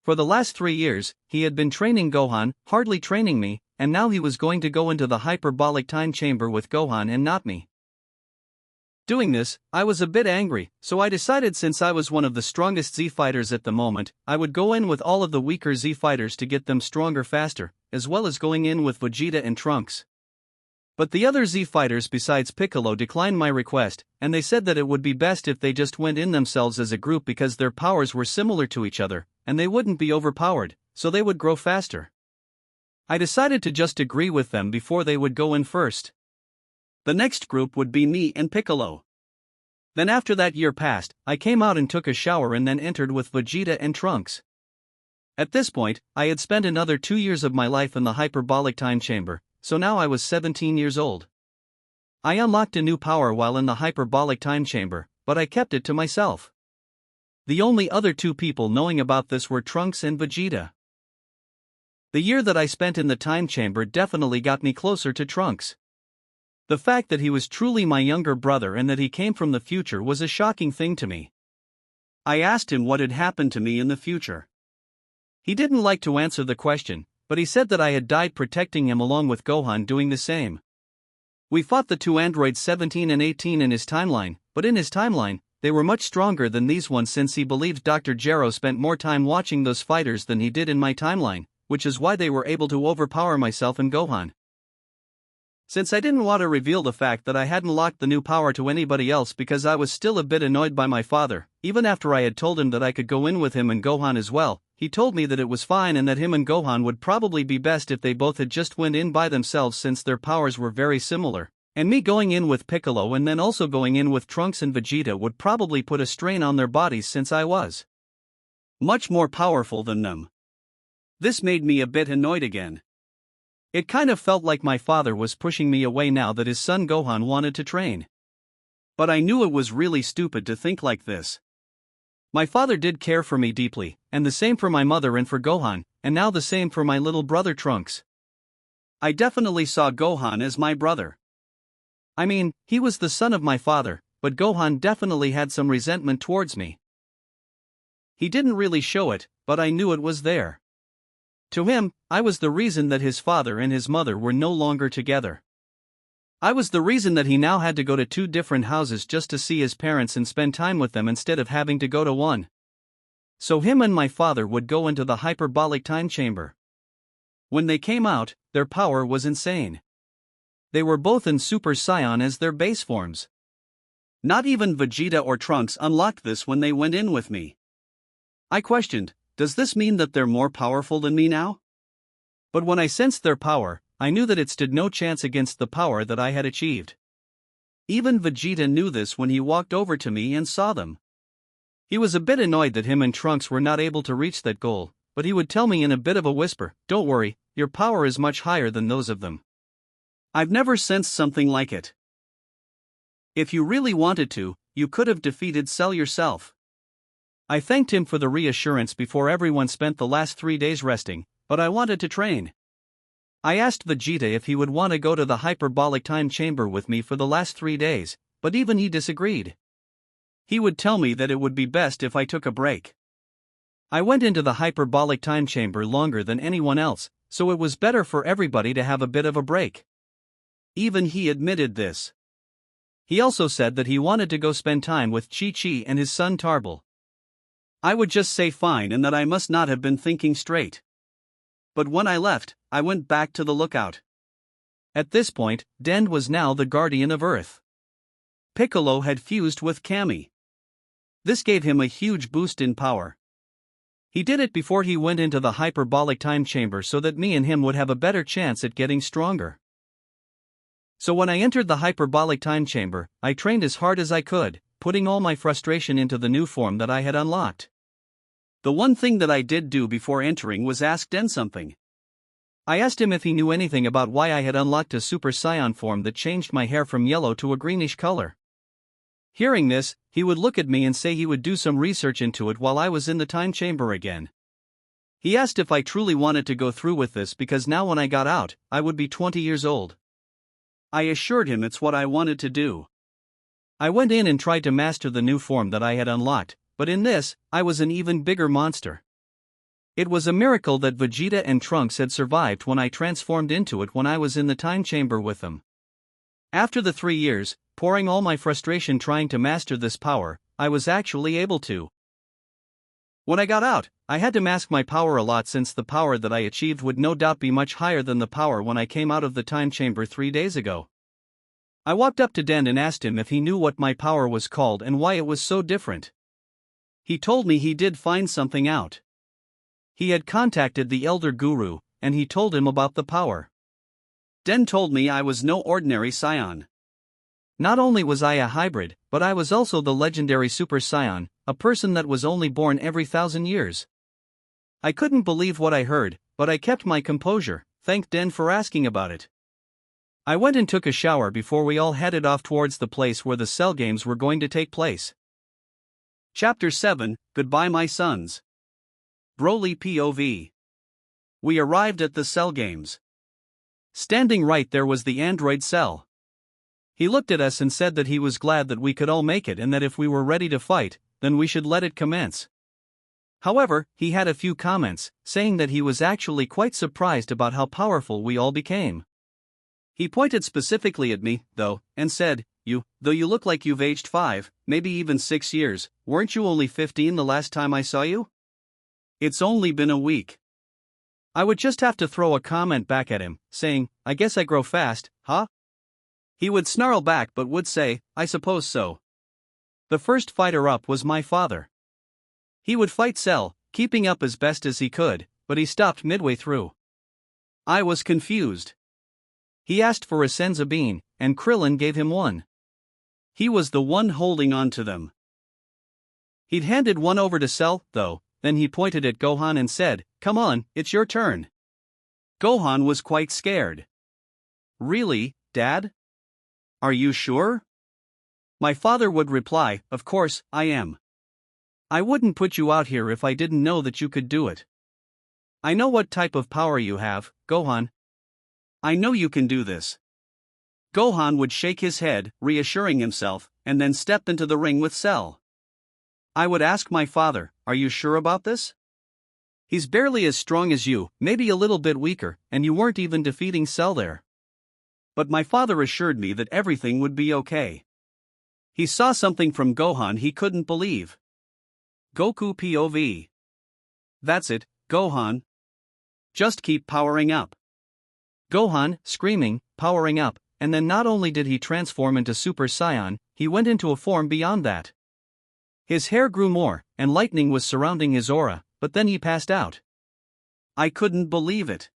For the last 3 years, he had been training Gohan, hardly training me, and now he was going to go into the hyperbolic time chamber with Gohan and not me. Doing this, I was a bit angry, so I decided since I was one of the strongest Z fighters at the moment, I would go in with all of the weaker Z fighters to get them stronger faster, as well as going in with Vegeta and Trunks. But the other Z fighters besides Piccolo declined my request, and they said that it would be best if they just went in themselves as a group because their powers were similar to each other, and they wouldn't be overpowered, so they would grow faster. I decided to just agree with them before they would go in first. The next group would be me and Piccolo. Then after that year passed, I came out and took a shower and then entered with Vegeta and Trunks. At this point, I had spent another 2 years of my life in the hyperbolic time chamber, so now I was 17 years old. I unlocked a new power while in the hyperbolic time chamber, but I kept it to myself. The only other 2 people knowing about this were Trunks and Vegeta. The year that I spent in the time chamber definitely got me closer to Trunks. The fact that he was truly my younger brother and that he came from the future was a shocking thing to me. I asked him what had happened to me in the future. He didn't like to answer the question, but he said that I had died protecting him along with Gohan doing the same. We fought the 2 androids 17 and 18 in his timeline, but in his timeline, they were much stronger than these ones since he believed Dr. Gero spent more time watching those fighters than he did in my timeline, which is why they were able to overpower myself and Gohan. Since I didn't want to reveal the fact that I hadn't locked the new power to anybody else because I was still a bit annoyed by my father, even after I had told him that I could go in with him and Gohan as well, he told me that it was fine and that him and Gohan would probably be best if they both had just went in by themselves since their powers were very similar, and me going in with Piccolo and then also going in with Trunks and Vegeta would probably put a strain on their bodies since I was much more powerful than them. This made me a bit annoyed again. It kind of felt like my father was pushing me away now that his son Gohan wanted to train. But I knew it was really stupid to think like this. My father did care for me deeply, and the same for my mother and for Gohan, and now the same for my little brother Trunks. I definitely saw Gohan as my brother. I mean, he was the son of my father, but Gohan definitely had some resentment towards me. He didn't really show it, but I knew it was there. To him, I was the reason that his father and his mother were no longer together. I was the reason that he now had to go to 2 different houses just to see his parents and spend time with them instead of having to go to one. So him and my father would go into the hyperbolic time chamber. When they came out, their power was insane. They were both in Super Saiyan as their base forms. Not even Vegeta or Trunks unlocked this when they went in with me. I questioned, does this mean that they're more powerful than me now? But when I sensed their power, I knew that it stood no chance against the power that I had achieved. Even Vegeta knew this when he walked over to me and saw them. He was a bit annoyed that him and Trunks were not able to reach that goal, but he would tell me in a bit of a whisper, "Don't worry, your power is much higher than those of them." I've never sensed something like it. If you really wanted to, you could have defeated Cell yourself. I thanked him for the reassurance before everyone spent the last 3 days resting, but I wanted to train. I asked Vegeta if he would want to go to the hyperbolic time chamber with me for the last 3 days, but even he disagreed. He would tell me that it would be best if I took a break. I went into the hyperbolic time chamber longer than anyone else, so it was better for everybody to have a bit of a break. Even he admitted this. He also said that he wanted to go spend time with Chi-Chi and his son Tarbal. I would just say fine and that I must not have been thinking straight. But when I left, I went back to the lookout. At this point, Den was now the guardian of Earth. Piccolo had fused with Kami. This gave him a huge boost in power. He did it before he went into the hyperbolic time chamber so that me and him would have a better chance at getting stronger. So when I entered the hyperbolic time chamber, I trained as hard as I could, putting all my frustration into the new form that I had unlocked. The one thing that I did do before entering was ask Den something. I asked him if he knew anything about why I had unlocked a Super Saiyan form that changed my hair from yellow to a greenish color. Hearing this, he would look at me and say he would do some research into it while I was in the time chamber again. He asked if I truly wanted to go through with this because now when I got out, I would be 20 years old. I assured him it's what I wanted to do. I went in and tried to master the new form that I had unlocked, but in this, I was an even bigger monster. It was a miracle that Vegeta and Trunks had survived when I transformed into it when I was in the time chamber with them. After the 3 years, pouring all my frustration trying to master this power, I was actually able to. When I got out, I had to mask my power a lot since the power that I achieved would no doubt be much higher than the power when I came out of the time chamber 3 days ago. I walked up to Den and asked him if he knew what my power was called and why it was so different. He told me he did find something out. He had contacted the Elder Guru, and he told him about the power. Den told me I was no ordinary Saiyan. Not only was I a hybrid, but I was also the legendary Super Saiyan, a person that was only born every 1,000 years. I couldn't believe what I heard, but I kept my composure, thanked Den for asking about it. I went and took a shower before we all headed off towards the place where the Cell Games were going to take place. Chapter 7, Goodbye My Sons. Broly POV. We arrived at the Cell Games. Standing right there was the android Cell. He looked at us and said that he was glad that we could all make it and that if we were ready to fight, then we should let it commence. However, he had a few comments, saying that he was actually quite surprised about how powerful we all became. He pointed specifically at me, though, and said, though you look like you've aged 5, maybe even 6 years, weren't you only 15 the last time I saw you? It's only been a week. I would just have to throw a comment back at him, saying, I guess I grow fast, huh? He would snarl back but would say, I suppose so. The first fighter up was my father. He would fight Cell, keeping up as best as he could, but he stopped midway through. I was confused. He asked for a Senzu bean, and Krillin gave him one. He was the one holding on to them. He'd handed one over to Cell, though, then he pointed at Gohan and said, Come on, it's your turn. Gohan was quite scared. Really, Dad? Are you sure? My father would reply, Of course, I am. I wouldn't put you out here if I didn't know that you could do it. I know what type of power you have, Gohan. I know you can do this. Gohan would shake his head, reassuring himself, and then step into the ring with Cell. I would ask my father, Are you sure about this? He's barely as strong as you, maybe a little bit weaker, and you weren't even defeating Cell there. But my father assured me that everything would be okay. He saw something from Gohan he couldn't believe. Goku POV. That's it, Gohan. Just keep powering up. Gohan, screaming, powering up, and then not only did he transform into Super Saiyan, he went into a form beyond that. His hair grew more, and lightning was surrounding his aura, but then he passed out. I couldn't believe it.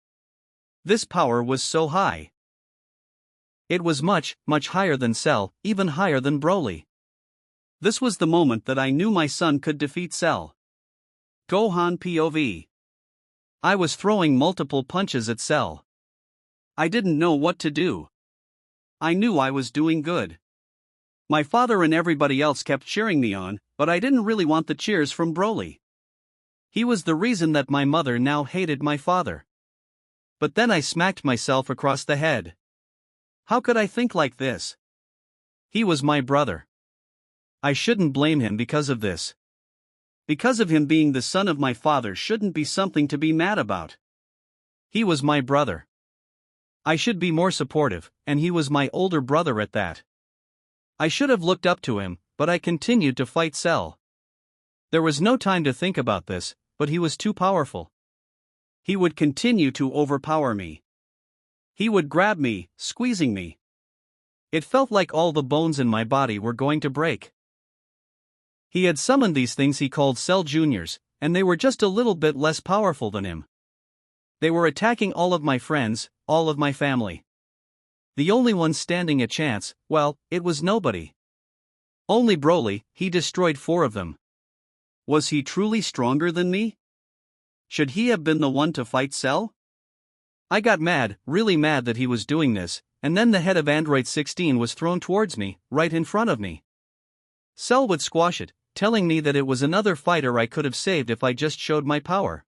This power was so high. It was much, much higher than Cell, even higher than Broly. This was the moment that I knew my son could defeat Cell. Gohan POV. I was throwing multiple punches at Cell. I didn't know what to do. I knew I was doing good. My father and everybody else kept cheering me on, but I didn't really want the cheers from Broly. He was the reason that my mother now hated my father. But then I smacked myself across the head. How could I think like this? He was my brother. I shouldn't blame him because of this. Because of him being the son of my father shouldn't be something to be mad about. He was my brother. I should be more supportive, and he was my older brother at that. I should have looked up to him, but I continued to fight Cell. There was no time to think about this, but he was too powerful. He would continue to overpower me. He would grab me, squeezing me. It felt like all the bones in my body were going to break. He had summoned these things he called Cell Juniors, and they were just a little bit less powerful than him. They were attacking all of my friends, all of my family. The only one standing a chance, well, it was nobody. Only Broly. He destroyed 4 of them. Was he truly stronger than me? Should he have been the one to fight Cell? I got mad, really mad that he was doing this, and then the head of Android 16 was thrown towards me, right in front of me. Cell would squash it, telling me that it was another fighter I could have saved if I just showed my power.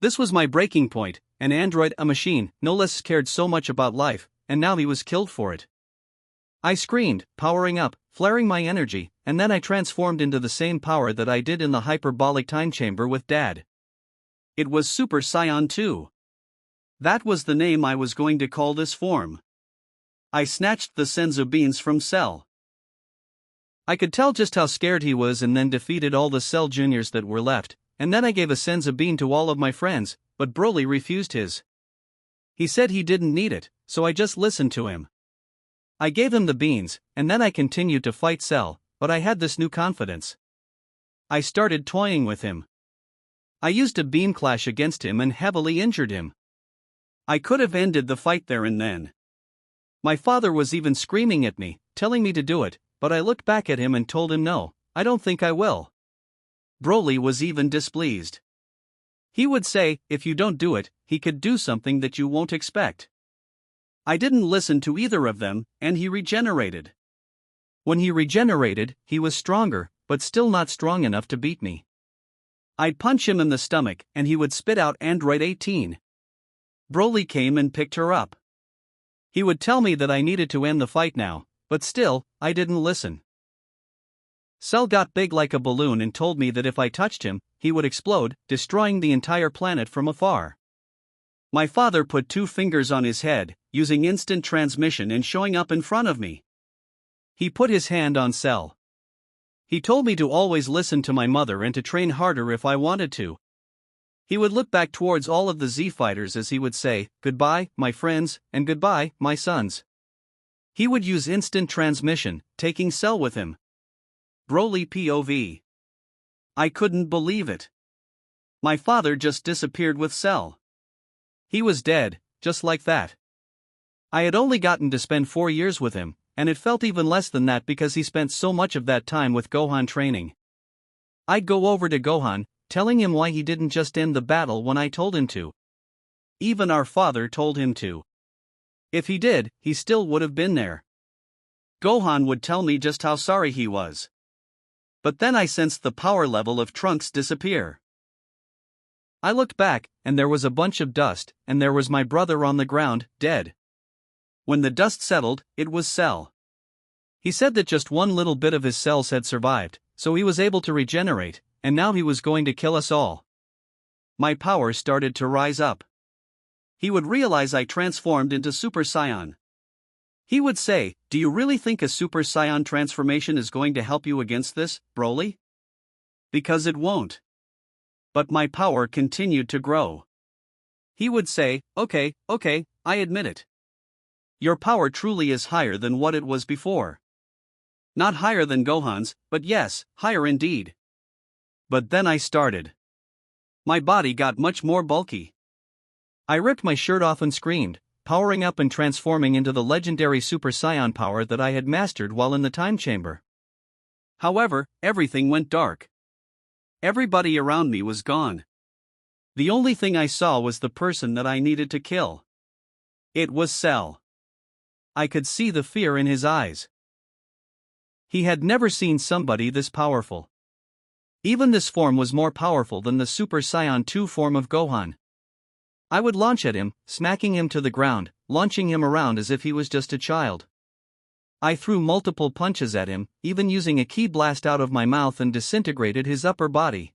This was my breaking point. An android, a machine, no less, cared so much about life, and now he was killed for it. I screamed, powering up, flaring my energy, and then I transformed into the same power that I did in the hyperbolic time chamber with Dad. It was Super Saiyan 2. That was the name I was going to call this form. I snatched the Senzu beans from Cell. I could tell just how scared he was and then defeated all the Cell Juniors that were left, and then I gave a Senzu bean to all of my friends, but Broly refused his. He said he didn't need it, so I just listened to him. I gave him the beans, and then I continued to fight Cell, but I had this new confidence. I started toying with him. I used a beam clash against him and heavily injured him. I could have ended the fight there and then. My father was even screaming at me, telling me to do it, but I looked back at him and told him no, I don't think I will. Broly was even displeased. He would say, if you don't do it, he could do something that you won't expect. I didn't listen to either of them, and he regenerated. When he regenerated, he was stronger, but still not strong enough to beat me. I'd punch him in the stomach, and he would spit out Android 18. Broly came and picked her up. He would tell me that I needed to end the fight now, but still, I didn't listen. Cell got big like a balloon and told me that if I touched him, he would explode, destroying the entire planet from afar. My father put 2 fingers on his head, using instant transmission and showing up in front of me. He put his hand on Cell. He told me to always listen to my mother and to train harder if I wanted to. He would look back towards all of the Z fighters as he would say, "Goodbye, my friends, and goodbye, my sons." He would use instant transmission, taking Cell with him. Broly POV. I couldn't believe it. My father just disappeared with Cell. He was dead, just like that. I had only gotten to spend 4 years with him, and it felt even less than that because he spent so much of that time with Gohan training. I'd go over to Gohan, telling him why he didn't just end the battle when I told him to. Even our father told him to. If he did, he still would have been there. Gohan would tell me just how sorry he was. But then I sensed the power level of Trunks disappear. I looked back, and there was a bunch of dust, and there was my brother on the ground, dead. When the dust settled, it was Cell. He said that just one little bit of his cells had survived, so he was able to regenerate, and now he was going to kill us all. My power started to rise up. He would realize I transformed into Super Saiyan. He would say, "Do you really think a Super Saiyan transformation is going to help you against this, Broly?" Because it won't. But my power continued to grow. He would say, okay, I admit it. Your power truly is higher than what it was before. Not higher than Gohan's, but yes, higher indeed. But then I started. My body got much more bulky. I ripped my shirt off and screamed, powering up and transforming into the legendary Super Saiyan power that I had mastered while in the time chamber. However, everything went dark. Everybody around me was gone. The only thing I saw was the person that I needed to kill. It was Cell. I could see the fear in his eyes. He had never seen somebody this powerful. Even this form was more powerful than the Super Saiyan 2 form of Gohan. I would launch at him, smacking him to the ground, launching him around as if he was just a child. I threw multiple punches at him, even using a ki blast out of my mouth and disintegrated his upper body.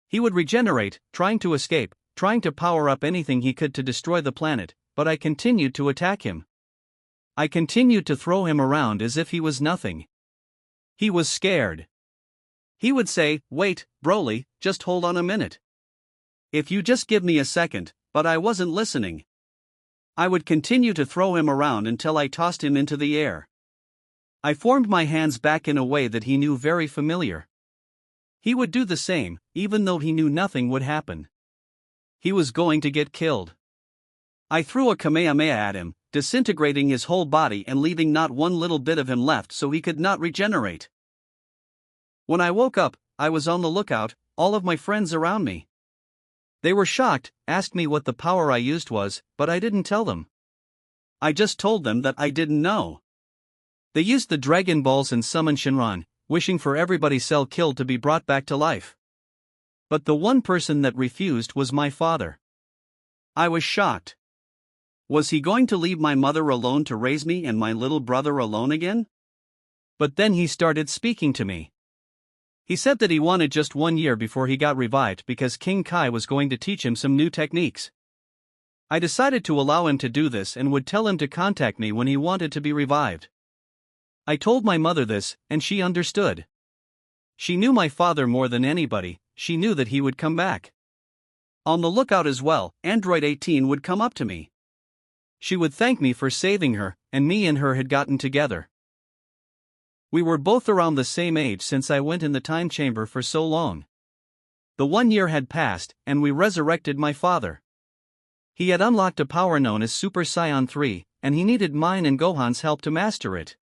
He would regenerate, trying to escape, trying to power up anything he could to destroy the planet, but I continued to attack him. I continued to throw him around as if he was nothing. He was scared. He would say, "Wait, Broly, just hold on a minute. If you just give me a second," but I wasn't listening. I would continue to throw him around until I tossed him into the air. I formed my hands back in a way that he knew very familiar. He would do the same, even though he knew nothing would happen. He was going to get killed. I threw a Kamehameha at him, disintegrating his whole body and leaving not one little bit of him left so he could not regenerate. When I woke up, I was on the lookout, all of my friends around me. They were shocked, asked me what the power I used was, but I didn't tell them. I just told them that I didn't know. They used the Dragon Balls and summoned Shinran, wishing for everybody's cell killed to be brought back to life. But the one person that refused was my father. I was shocked. Was he going to leave my mother alone to raise me and my little brother alone again? But then he started speaking to me. He said that he wanted just 1 year before he got revived because King Kai was going to teach him some new techniques. I decided to allow him to do this and would tell him to contact me when he wanted to be revived. I told my mother this, and she understood. She knew my father more than anybody, she knew that he would come back. On the lookout as well, Android 18 would come up to me. She would thank me for saving her, and me and her had gotten together. We were both around the same age since I went in the time chamber for so long. The 1 year had passed, and we resurrected my father. He had unlocked a power known as Super Saiyan 3, and he needed mine and Gohan's help to master it.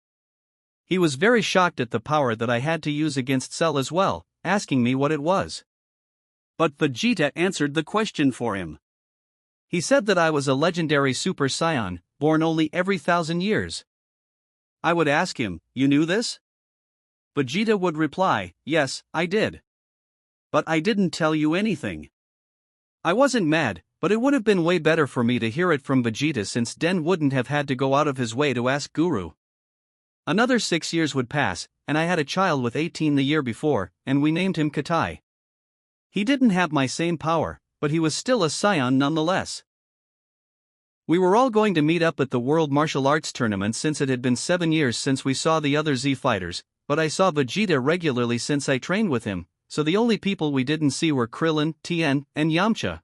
He was very shocked at the power that I had to use against Cell as well, asking me what it was. But Vegeta answered the question for him. He said that I was a legendary Super Saiyan, born only every 1,000 years. I would ask him, "You knew this?" Vegeta would reply, "Yes, I did. But I didn't tell you anything." I wasn't mad, but it would have been way better for me to hear it from Vegeta since Den wouldn't have had to go out of his way to ask Guru. Another 6 years would pass, and I had a child with 18 the year before, and we named him Katai. He didn't have my same power, but he was still a Saiyan nonetheless. We were all going to meet up at the World Martial Arts Tournament since it had been 7 years since we saw the other Z fighters, but I saw Vegeta regularly since I trained with him, so the only people we didn't see were Krillin, Tien, and Yamcha.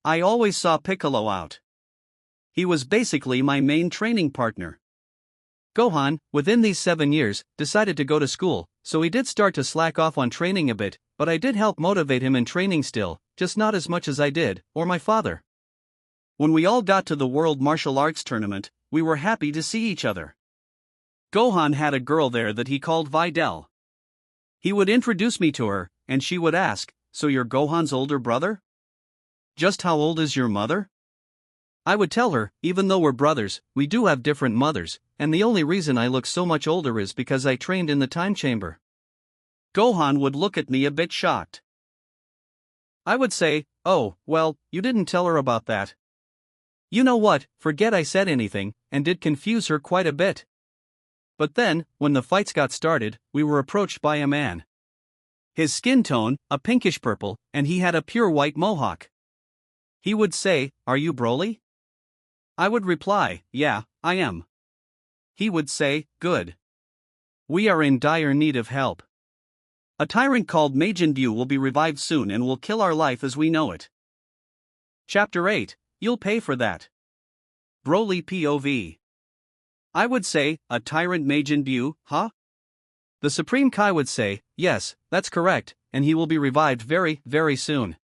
I always saw Piccolo out. He was basically my main training partner. Gohan, within these 7 years, decided to go to school, so he did start to slack off on training a bit, but I did help motivate him in training still, just not as much as I did, or my father. When we all got to the World Martial Arts Tournament, we were happy to see each other. Gohan had a girl there that he called Videl. He would introduce me to her, and she would ask, "So you're Gohan's older brother? Just how old is your mother?" I would tell her, even though we're brothers, we do have different mothers, and the only reason I look so much older is because I trained in the time chamber. Gohan would look at me a bit shocked. I would say, "Oh, well, you didn't tell her about that." You know what, forget I said anything, and did confuse her quite a bit. But then, when the fights got started, we were approached by a man. His skin tone, a pinkish purple, and he had a pure white mohawk. He would say, "Are you Broly?" I would reply, "Yeah, I am." He would say, "Good. We are in dire need of help. A tyrant called Majin Buu will be revived soon and will kill our life as we know it." Chapter 8, You'll Pay for That. Broly POV. I would say, "A tyrant Majin Buu, huh?" The Supreme Kai would say, "Yes, that's correct, and he will be revived very, very soon."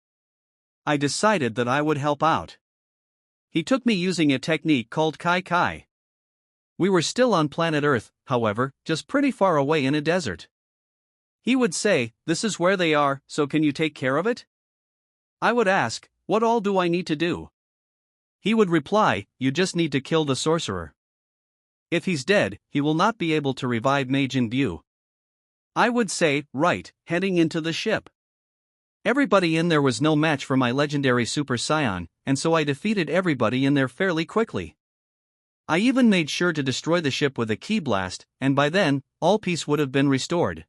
I decided that I would help out. He took me using a technique called Kai Kai. We were still on planet Earth, however, just pretty far away in a desert. He would say, "This is where they are, so can you take care of it?" I would ask, "What all do I need to do?" He would reply, "You just need to kill the sorcerer. If he's dead, he will not be able to revive Majin Buu." I would say, "Right," heading into the ship. Everybody in there was no match for my legendary Super Saiyan, and so I defeated everybody in there fairly quickly. I even made sure to destroy the ship with a ki blast, and by then, all peace would have been restored.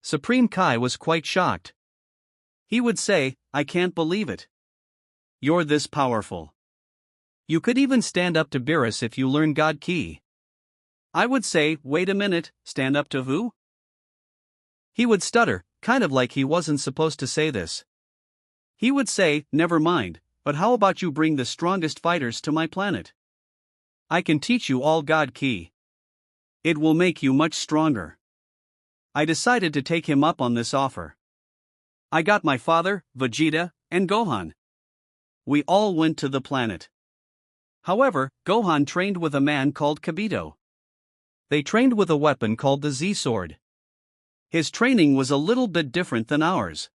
Supreme Kai was quite shocked. He would say, "I can't believe it. You're this powerful. You could even stand up to Beerus if you learn God Ki." I would say, "Wait a minute, stand up to who?" He would stutter, kind of like he wasn't supposed to say this. He would say, "Never mind, but how about you bring the strongest fighters to my planet? I can teach you all God Ki. It will make you much stronger." I decided to take him up on this offer. I got my father, Vegeta, and Gohan. We all went to the planet. However, Gohan trained with a man called Kibito. They trained with a weapon called the Z-Sword. His training was a little bit different than ours.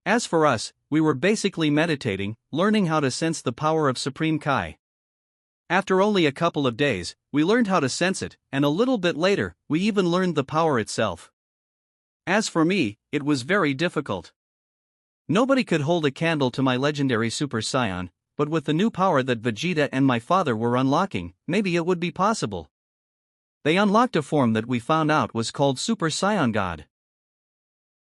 As for us, we were basically meditating, learning how to sense the power of Supreme Kai. After only a couple of days, we learned how to sense it, and a little bit later, we even learned the power itself. As for me, it was very difficult. Nobody could hold a candle to my legendary Super Saiyan, but with the new power that Vegeta and my father were unlocking, maybe it would be possible. They unlocked a form that we found out was called Super Saiyan God.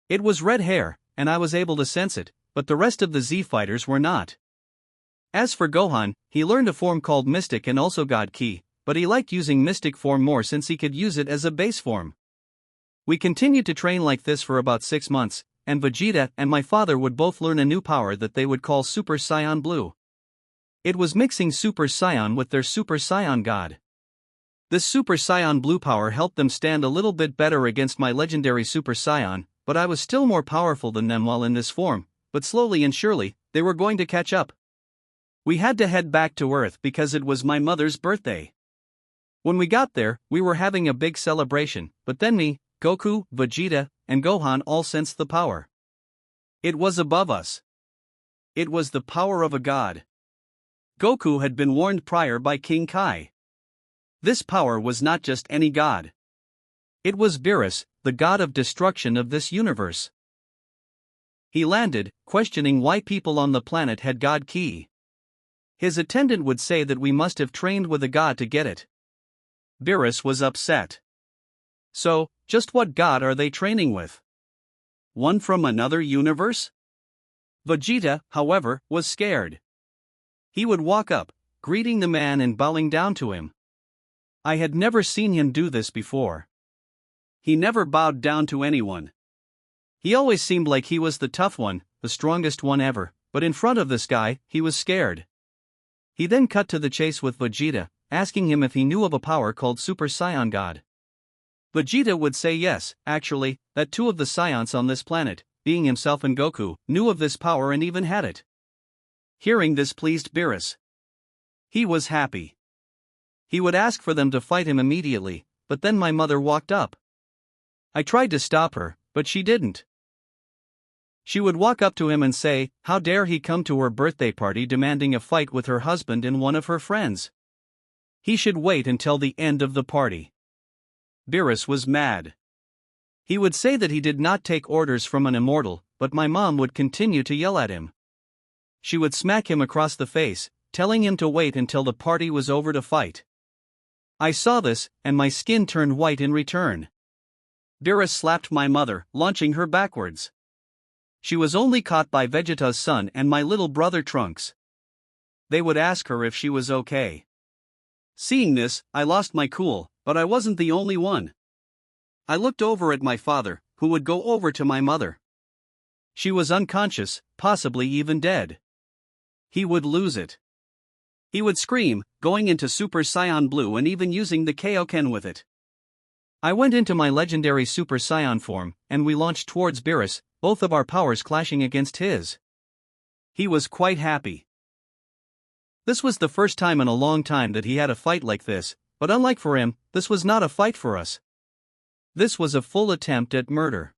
It was red hair, and I was able to sense it, but the rest of the Z fighters were not. As for Gohan, he learned a form called Mystic and also God Ki, but he liked using Mystic form more since he could use it as a base form. We continued to train like this for about 6 months, and Vegeta and my father would both learn a new power that they would call Super Saiyan Blue. It was mixing Super Saiyan with their Super Saiyan God. This Super Saiyan Blue power helped them stand a little bit better against my legendary Super Saiyan, but I was still more powerful than them while in this form, but slowly and surely, they were going to catch up. We had to head back to Earth because it was my mother's birthday. When we got there, we were having a big celebration, but then me, Goku, Vegeta, and Gohan all sensed the power. It was above us. It was the power of a god. Goku had been warned prior by King Kai. This power was not just any god. It was Beerus, the god of destruction of this universe. He landed, questioning why people on the planet had God Ki. His attendant would say that we must have trained with a god to get it. Beerus was upset. So, just what god are they training with? One from another universe? Vegeta, however, was scared. He would walk up, greeting the man and bowing down to him. I had never seen him do this before. He never bowed down to anyone. He always seemed like he was the tough one, the strongest one ever, but in front of this guy, he was scared. He then cut to the chase with Vegeta, asking him if he knew of a power called Super Saiyan God. Vegeta would say yes, actually, that 2 of the Saiyans on this planet, being himself and Goku, knew of this power and even had it. Hearing this pleased Beerus. He was happy. He would ask for them to fight him immediately, but then my mother walked up. I tried to stop her, but she didn't. She would walk up to him and say, how dare he come to her birthday party demanding a fight with her husband and one of her friends. He should wait until the end of the party. Beerus was mad. He would say that he did not take orders from an immortal, but my mom would continue to yell at him. She would smack him across the face, telling him to wait until the party was over to fight. I saw this, and my skin turned white in return. Beerus slapped my mother, launching her backwards. She was only caught by Vegeta's son and my little brother Trunks. They would ask her if she was okay. Seeing this, I lost my cool, but I wasn't the only one. I looked over at my father, who would go over to my mother. She was unconscious, possibly even dead. He would lose it. He would scream, going into Super Saiyan Blue and even using the Kaioken with it. I went into my legendary Super Saiyan form, and we launched towards Beerus, both of our powers clashing against his. He was quite happy. This was the first time in a long time that he had a fight like this, but unlike for him, this was not a fight for us. This was a full attempt at murder.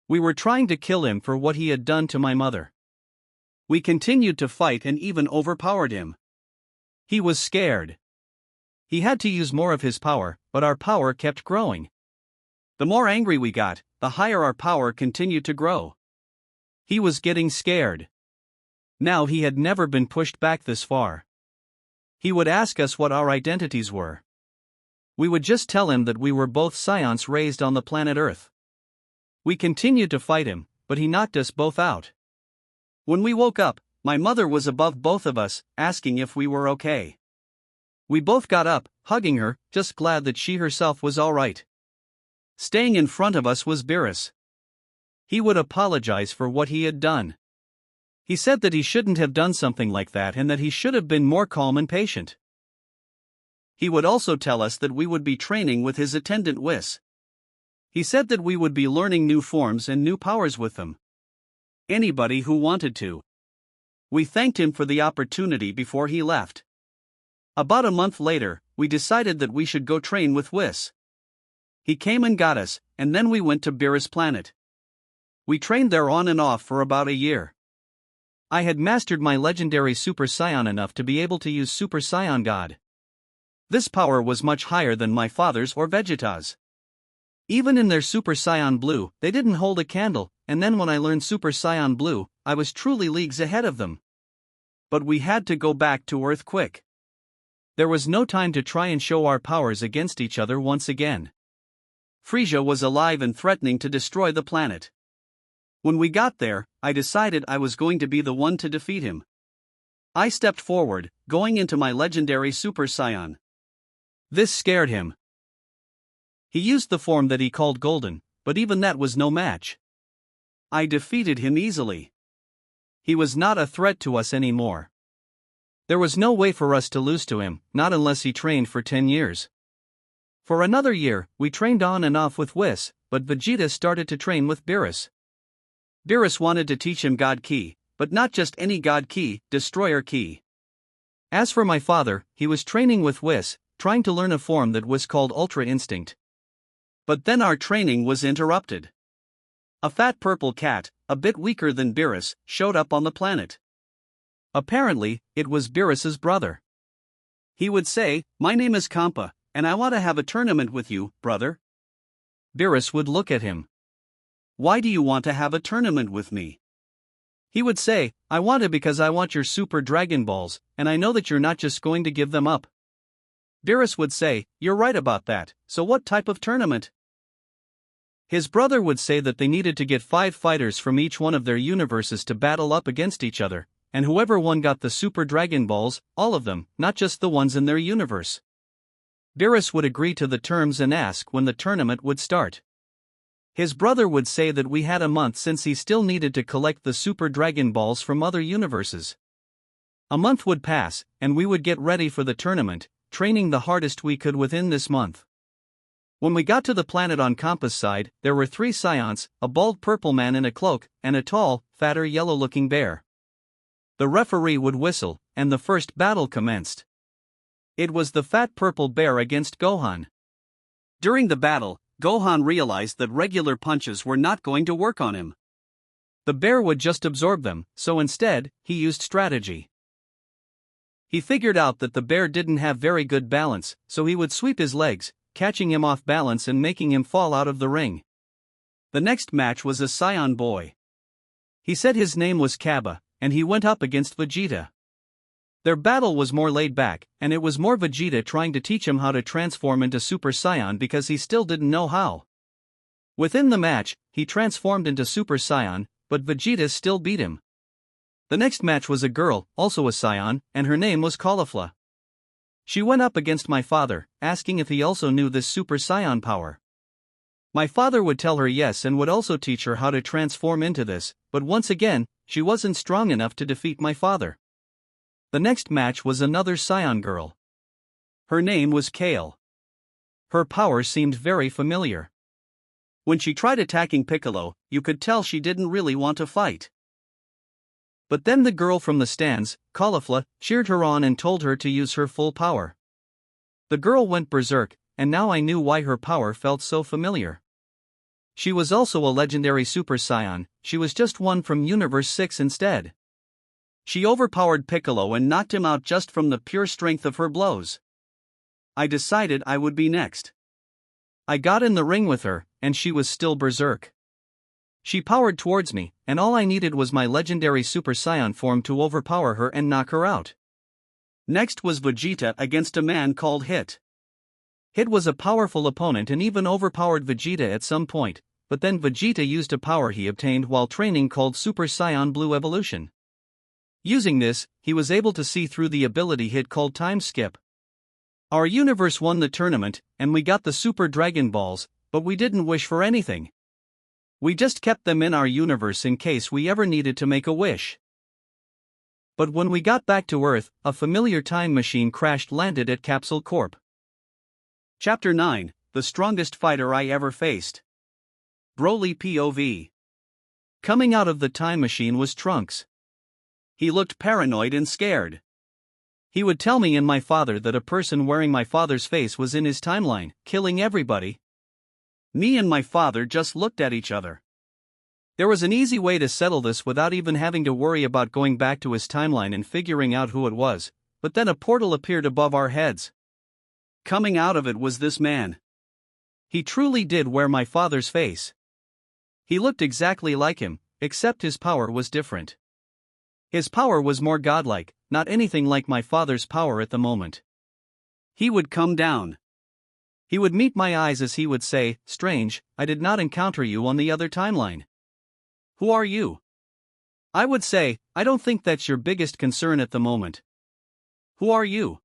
We were trying to kill him for what he had done to my mother. We continued to fight and even overpowered him. He was scared. He had to use more of his power, but our power kept growing. The more angry we got, the higher our power continued to grow. He was getting scared. Now he had never been pushed back this far. He would ask us what our identities were. We would just tell him that we were both scions raised on the planet Earth. We continued to fight him, but he knocked us both out. When we woke up, my mother was above both of us, asking if we were okay. We both got up, hugging her, just glad that she herself was all right. Staying in front of us was Beerus. He would apologize for what he had done. He said that he shouldn't have done something like that and that he should have been more calm and patient. He would also tell us that we would be training with his attendant Whis. He said that we would be learning new forms and new powers with them. Anybody who wanted to. We thanked him for the opportunity before he left. About a month later, we decided that we should go train with Whis. He came and got us, and then we went to Beerus planet. We trained there on and off for about a year. I had mastered my legendary Super Saiyan enough to be able to use Super Saiyan God. This power was much higher than my father's or Vegeta's. Even in their Super Saiyan Blue, they didn't hold a candle, and then when I learned Super Saiyan Blue, I was truly leagues ahead of them. But we had to go back to Earth quick. There was no time to try and show our powers against each other once again. Frieza was alive and threatening to destroy the planet. When we got there, I decided I was going to be the one to defeat him. I stepped forward, going into my legendary Super Saiyan. This scared him. He used the form that he called Golden, but even that was no match. I defeated him easily. He was not a threat to us anymore. There was no way for us to lose to him, not unless he trained for 10 years. For another year, we trained on and off with Whis, but Vegeta started to train with Beerus. Beerus wanted to teach him God Ki, but not just any God Ki, Destroyer Ki. As for my father, he was training with Whis, trying to learn a form that was called Ultra Instinct. But then our training was interrupted. A fat purple cat, a bit weaker than Beerus, showed up on the planet. Apparently, it was Beerus's brother. He would say, "My name is Kampa, and I want to have a tournament with you, brother." Beerus would look at him. "Why do you want to have a tournament with me?" He would say, "I want it because I want your Super Dragon Balls, and I know that you're not just going to give them up." Beerus would say, "You're right about that, so what type of tournament?" His brother would say that they needed to get 5 fighters from each one of their universes to battle up against each other, and whoever won got the Super Dragon Balls, all of them, not just the ones in their universe. Beerus would agree to the terms and ask when the tournament would start. His brother would say that we had a month since he still needed to collect the Super Dragon Balls from other universes. A month would pass, and we would get ready for the tournament, training the hardest we could within this month. When we got to the planet on Kampa's side, there were 3 Scions, a bald purple man in a cloak, and a tall, fatter yellow-looking bear. The referee would whistle, and the first battle commenced. It was the fat purple bear against Gohan. During the battle, Gohan realized that regular punches were not going to work on him. The bear would just absorb them, so instead, he used strategy. He figured out that the bear didn't have very good balance, so he would sweep his legs, catching him off balance and making him fall out of the ring. The next match was a Scion boy. He said his name was Kaba, and he went up against Vegeta. Their battle was more laid back, and it was more Vegeta trying to teach him how to transform into Super Saiyan because he still didn't know how. Within the match, he transformed into Super Saiyan, but Vegeta still beat him. The next match was a girl, also a Scion, and her name was Caulifla. She went up against my father, asking if he also knew this Super Saiyan power. My father would tell her yes and would also teach her how to transform into this, but once again, she wasn't strong enough to defeat my father. The next match was another Scion girl. Her name was Kale. Her power seemed very familiar. When she tried attacking Piccolo, you could tell she didn't really want to fight. But then the girl from the stands, Caulifla, cheered her on and told her to use her full power. The girl went berserk, and now I knew why her power felt so familiar. She was also a legendary Super Saiyan, she was just one from Universe 6 instead. She overpowered Piccolo and knocked him out just from the pure strength of her blows. I decided I would be next. I got in the ring with her, and she was still berserk. She powered towards me, and all I needed was my legendary Super Saiyan form to overpower her and knock her out. Next was Vegeta against a man called Hit. Hit was a powerful opponent and even overpowered Vegeta at some point, but then Vegeta used a power he obtained while training called Super Saiyan Blue Evolution. Using this, he was able to see through the ability Hit called Time Skip. Our universe won the tournament, and we got the Super Dragon Balls, but we didn't wish for anything. We just kept them in our universe in case we ever needed to make a wish. But when we got back to Earth, a familiar time machine crash-landed at Capsule Corp. Chapter 9, The Strongest Fighter I Ever Faced. Broly POV. Coming out of the time machine was Trunks. He looked paranoid and scared. He would tell me and my father that a person wearing my father's face was in his timeline, killing everybody. Me and my father just looked at each other. There was an easy way to settle this without even having to worry about going back to his timeline and figuring out who it was, but then a portal appeared above our heads. Coming out of it was this man. He truly did wear my father's face. He looked exactly like him, except his power was different. His power was more godlike, not anything like my father's power at the moment. He would come down. He would meet my eyes as he would say, "Strange, I did not encounter you on the other timeline. Who are you?" I would say, "I don't think that's your biggest concern at the moment. Who are you?"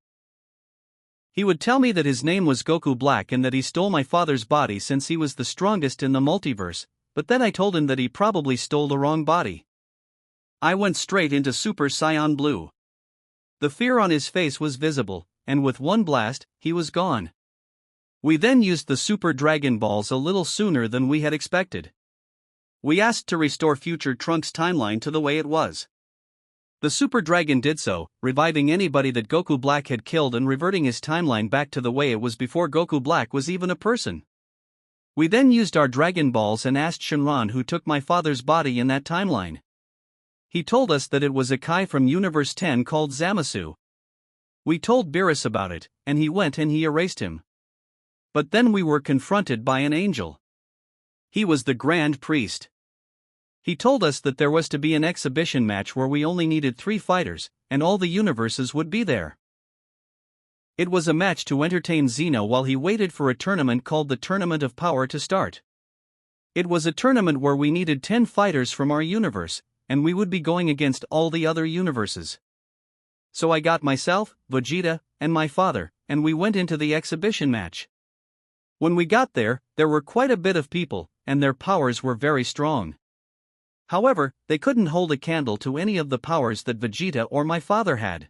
He would tell me that his name was Goku Black and that he stole my father's body since he was the strongest in the multiverse, but then I told him that he probably stole the wrong body. I went straight into Super Saiyan Blue. The fear on his face was visible, and with one blast, he was gone. We then used the Super Dragon Balls a little sooner than we had expected. We asked to restore future Trunks' timeline to the way it was. The Super Dragon did so, reviving anybody that Goku Black had killed and reverting his timeline back to the way it was before Goku Black was even a person. We then used our Dragon Balls and asked Shenron who took my father's body in that timeline. He told us that it was a Kai from Universe 10 called Zamasu. We told Beerus about it, and he went and he erased him. But then we were confronted by an angel. He was the Grand Priest. He told us that there was to be an exhibition match where we only needed 3 fighters, and all the universes would be there. It was a match to entertain Xeno while he waited for a tournament called the Tournament of Power to start. It was a tournament where we needed 10 fighters from our universe, and we would be going against all the other universes. So I got myself, Vegeta, and my father, and we went into the exhibition match. When we got there were quite a bit of people, and their powers were very strong. However, they couldn't hold a candle to any of the powers that Vegeta or my father had.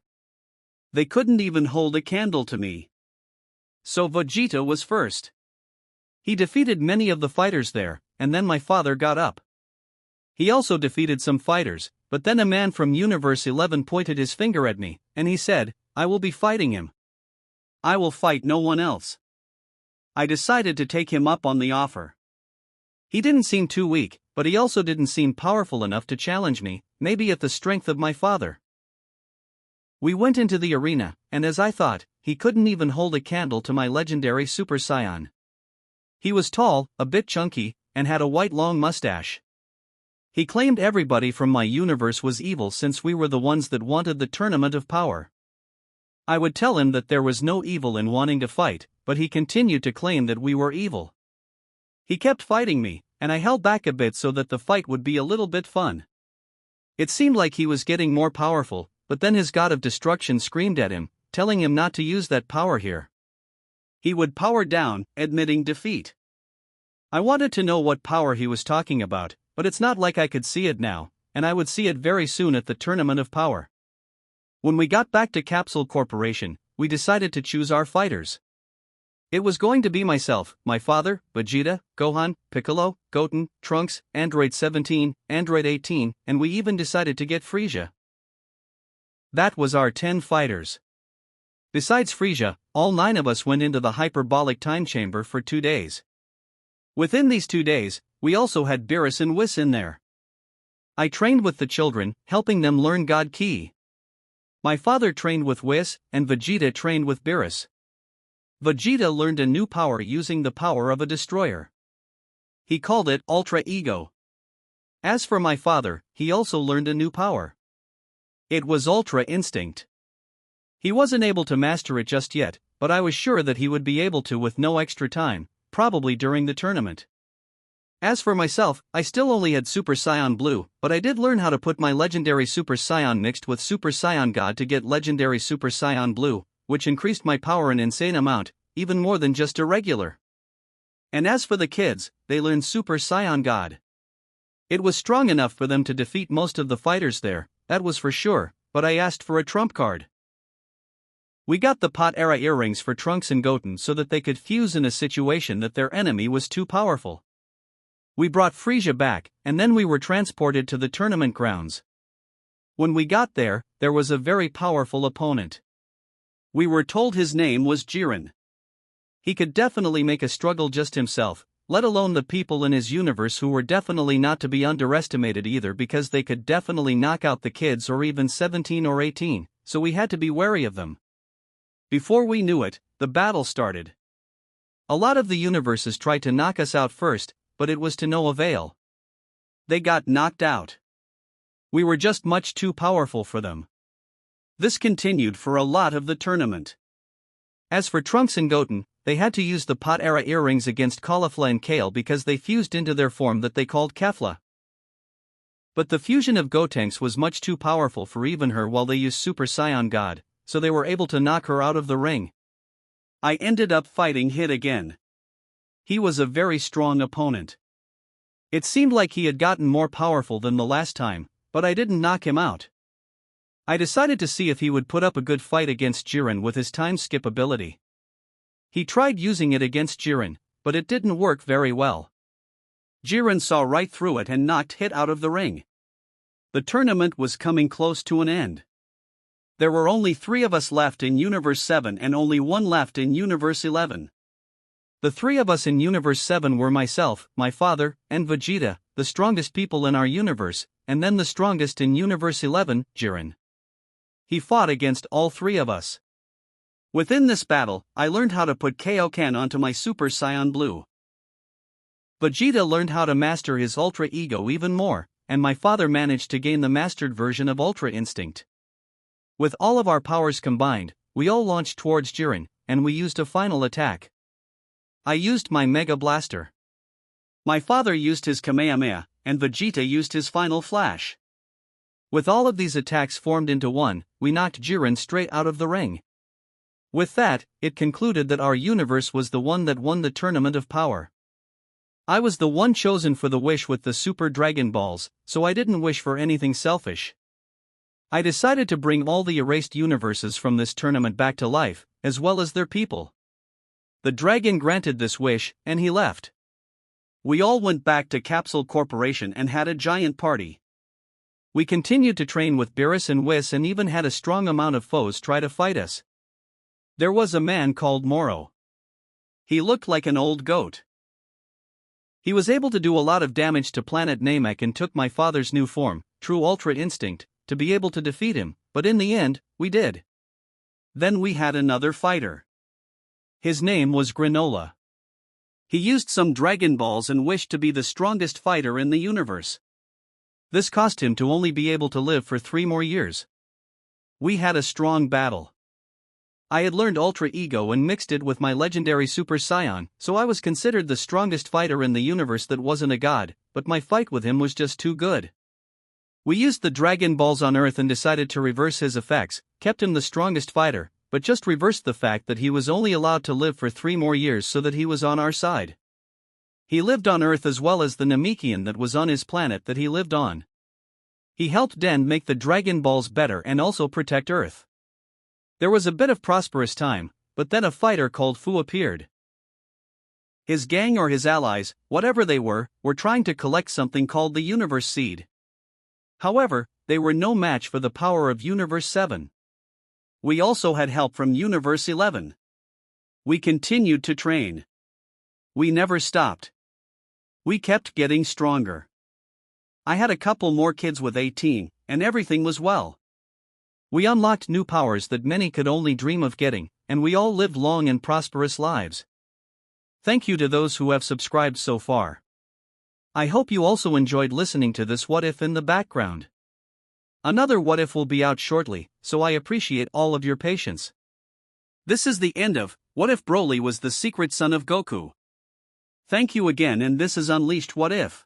They couldn't even hold a candle to me. So Vegeta was first. He defeated many of the fighters there, and then my father got up. He also defeated some fighters, but then a man from Universe 11 pointed his finger at me, and he said, "I will be fighting him. I will fight no one else." I decided to take him up on the offer. He didn't seem too weak, but he also didn't seem powerful enough to challenge me, maybe at the strength of my father. We went into the arena, and as I thought, he couldn't even hold a candle to my legendary Super Saiyan. He was tall, a bit chunky, and had a white long mustache. He claimed everybody from my universe was evil since we were the ones that wanted the Tournament of Power. I would tell him that there was no evil in wanting to fight, but he continued to claim that we were evil. He kept fighting me, and I held back a bit so that the fight would be a little bit fun. It seemed like he was getting more powerful, but then his god of destruction screamed at him, telling him not to use that power here. He would power down, admitting defeat. I wanted to know what power he was talking about, but it's not like I could see it now, and I would see it very soon at the Tournament of Power. When we got back to Capsule Corporation, we decided to choose our fighters. It was going to be myself, my father, Vegeta, Gohan, Piccolo, Goten, Trunks, Android 17, Android 18, and we even decided to get Frieza. That was our 10 fighters. Besides Frieza, all 9 of us went into the hyperbolic time chamber for 2 days. Within these 2 days, we also had Beerus and Whis in there. I trained with the children, helping them learn God Ki. My father trained with Whis, and Vegeta trained with Beerus. Vegeta learned a new power using the power of a destroyer. He called it Ultra Ego. As for my father, he also learned a new power. It was Ultra Instinct. He wasn't able to master it just yet, but I was sure that he would be able to with no extra time, probably during the tournament. As for myself, I still only had Super Saiyan Blue, but I did learn how to put my legendary Super Saiyan mixed with Super Saiyan God to get legendary Super Saiyan Blue, which increased my power an insane amount, even more than just a regular. And as for the kids, they learned Super Saiyan God. It was strong enough for them to defeat most of the fighters there, that was for sure, but I asked for a trump card. We got the Pot Era earrings for Trunks and Goten so that they could fuse in a situation that their enemy was too powerful. We brought Frieza back, and then we were transported to the tournament grounds. When we got there, there was a very powerful opponent. We were told his name was Jiren. He could definitely make a struggle just himself, let alone the people in his universe who were definitely not to be underestimated either because they could definitely knock out the kids or even 17 or 18, so we had to be wary of them. Before we knew it, the battle started. A lot of the universes tried to knock us out first, but it was to no avail. They got knocked out. We were just much too powerful for them. This continued for a lot of the tournament. As for Trunks and Goten, they had to use the Pot Era earrings against Caulifla and Kale because they fused into their form that they called Kefla. But the fusion of Gotenks was much too powerful for even her while they used Super Saiyan God, so they were able to knock her out of the ring. I ended up fighting Hit again. He was a very strong opponent. It seemed like he had gotten more powerful than the last time, but I didn't knock him out. I decided to see if he would put up a good fight against Jiren with his time skip ability. He tried using it against Jiren, but it didn't work very well. Jiren saw right through it and knocked Hit out of the ring. The tournament was coming close to an end. There were only 3 of us left in Universe 7 and only 1 left in Universe 11. The 3 of us in Universe 7 were myself, my father, and Vegeta, the strongest people in our universe, and then the strongest in Universe 11, Jiren. He fought against all 3 of us. Within this battle, I learned how to put Kaioken onto my Super Saiyan Blue. Vegeta learned how to master his Ultra Ego even more, and my father managed to gain the mastered version of Ultra Instinct. With all of our powers combined, we all launched towards Jiren, and we used a final attack. I used my Mega Blaster. My father used his Kamehameha, and Vegeta used his Final Flash. With all of these attacks formed into one, we knocked Jiren straight out of the ring. With that, it concluded that our universe was the one that won the Tournament of Power. I was the one chosen for the wish with the Super Dragon Balls, so I didn't wish for anything selfish. I decided to bring all the erased universes from this tournament back to life, as well as their people. The dragon granted this wish, and he left. We all went back to Capsule Corporation and had a giant party. We continued to train with Beerus and Whis and even had a strong amount of foes try to fight us. There was a man called Moro. He looked like an old goat. He was able to do a lot of damage to Planet Namek and took my father's new form, True Ultra Instinct, to be able to defeat him, but in the end, we did. Then we had another fighter. His name was Granola. He used some Dragon Balls and wished to be the strongest fighter in the universe. This cost him to only be able to live for 3 more years. We had a strong battle. I had learned Ultra Ego and mixed it with my legendary Super Saiyan, so I was considered the strongest fighter in the universe that wasn't a god, but my fight with him was just too good. We used the Dragon Balls on Earth and decided to reverse his effects, kept him the strongest fighter, but just reversed the fact that he was only allowed to live for 3 more years so that he was on our side. He lived on Earth as well as the Namekian that was on his planet that he lived on. He helped Den make the Dragon Balls better and also protect Earth. There was a bit of prosperous time, but then a fighter called Fu appeared. His gang or his allies, whatever they were trying to collect something called the Universe Seed. However, they were no match for the power of Universe 7. We also had help from Universe 11. We continued to train. We never stopped. We kept getting stronger. I had a couple more kids with 18, and everything was well. We unlocked new powers that many could only dream of getting, and we all lived long and prosperous lives. Thank you to those who have subscribed so far. I hope you also enjoyed listening to this What If in the background. Another what if will be out shortly, so I appreciate all of your patience. This is the end of What If Broly Was the Secret Son of Goku. Thank you again, and this is Unleashed What If.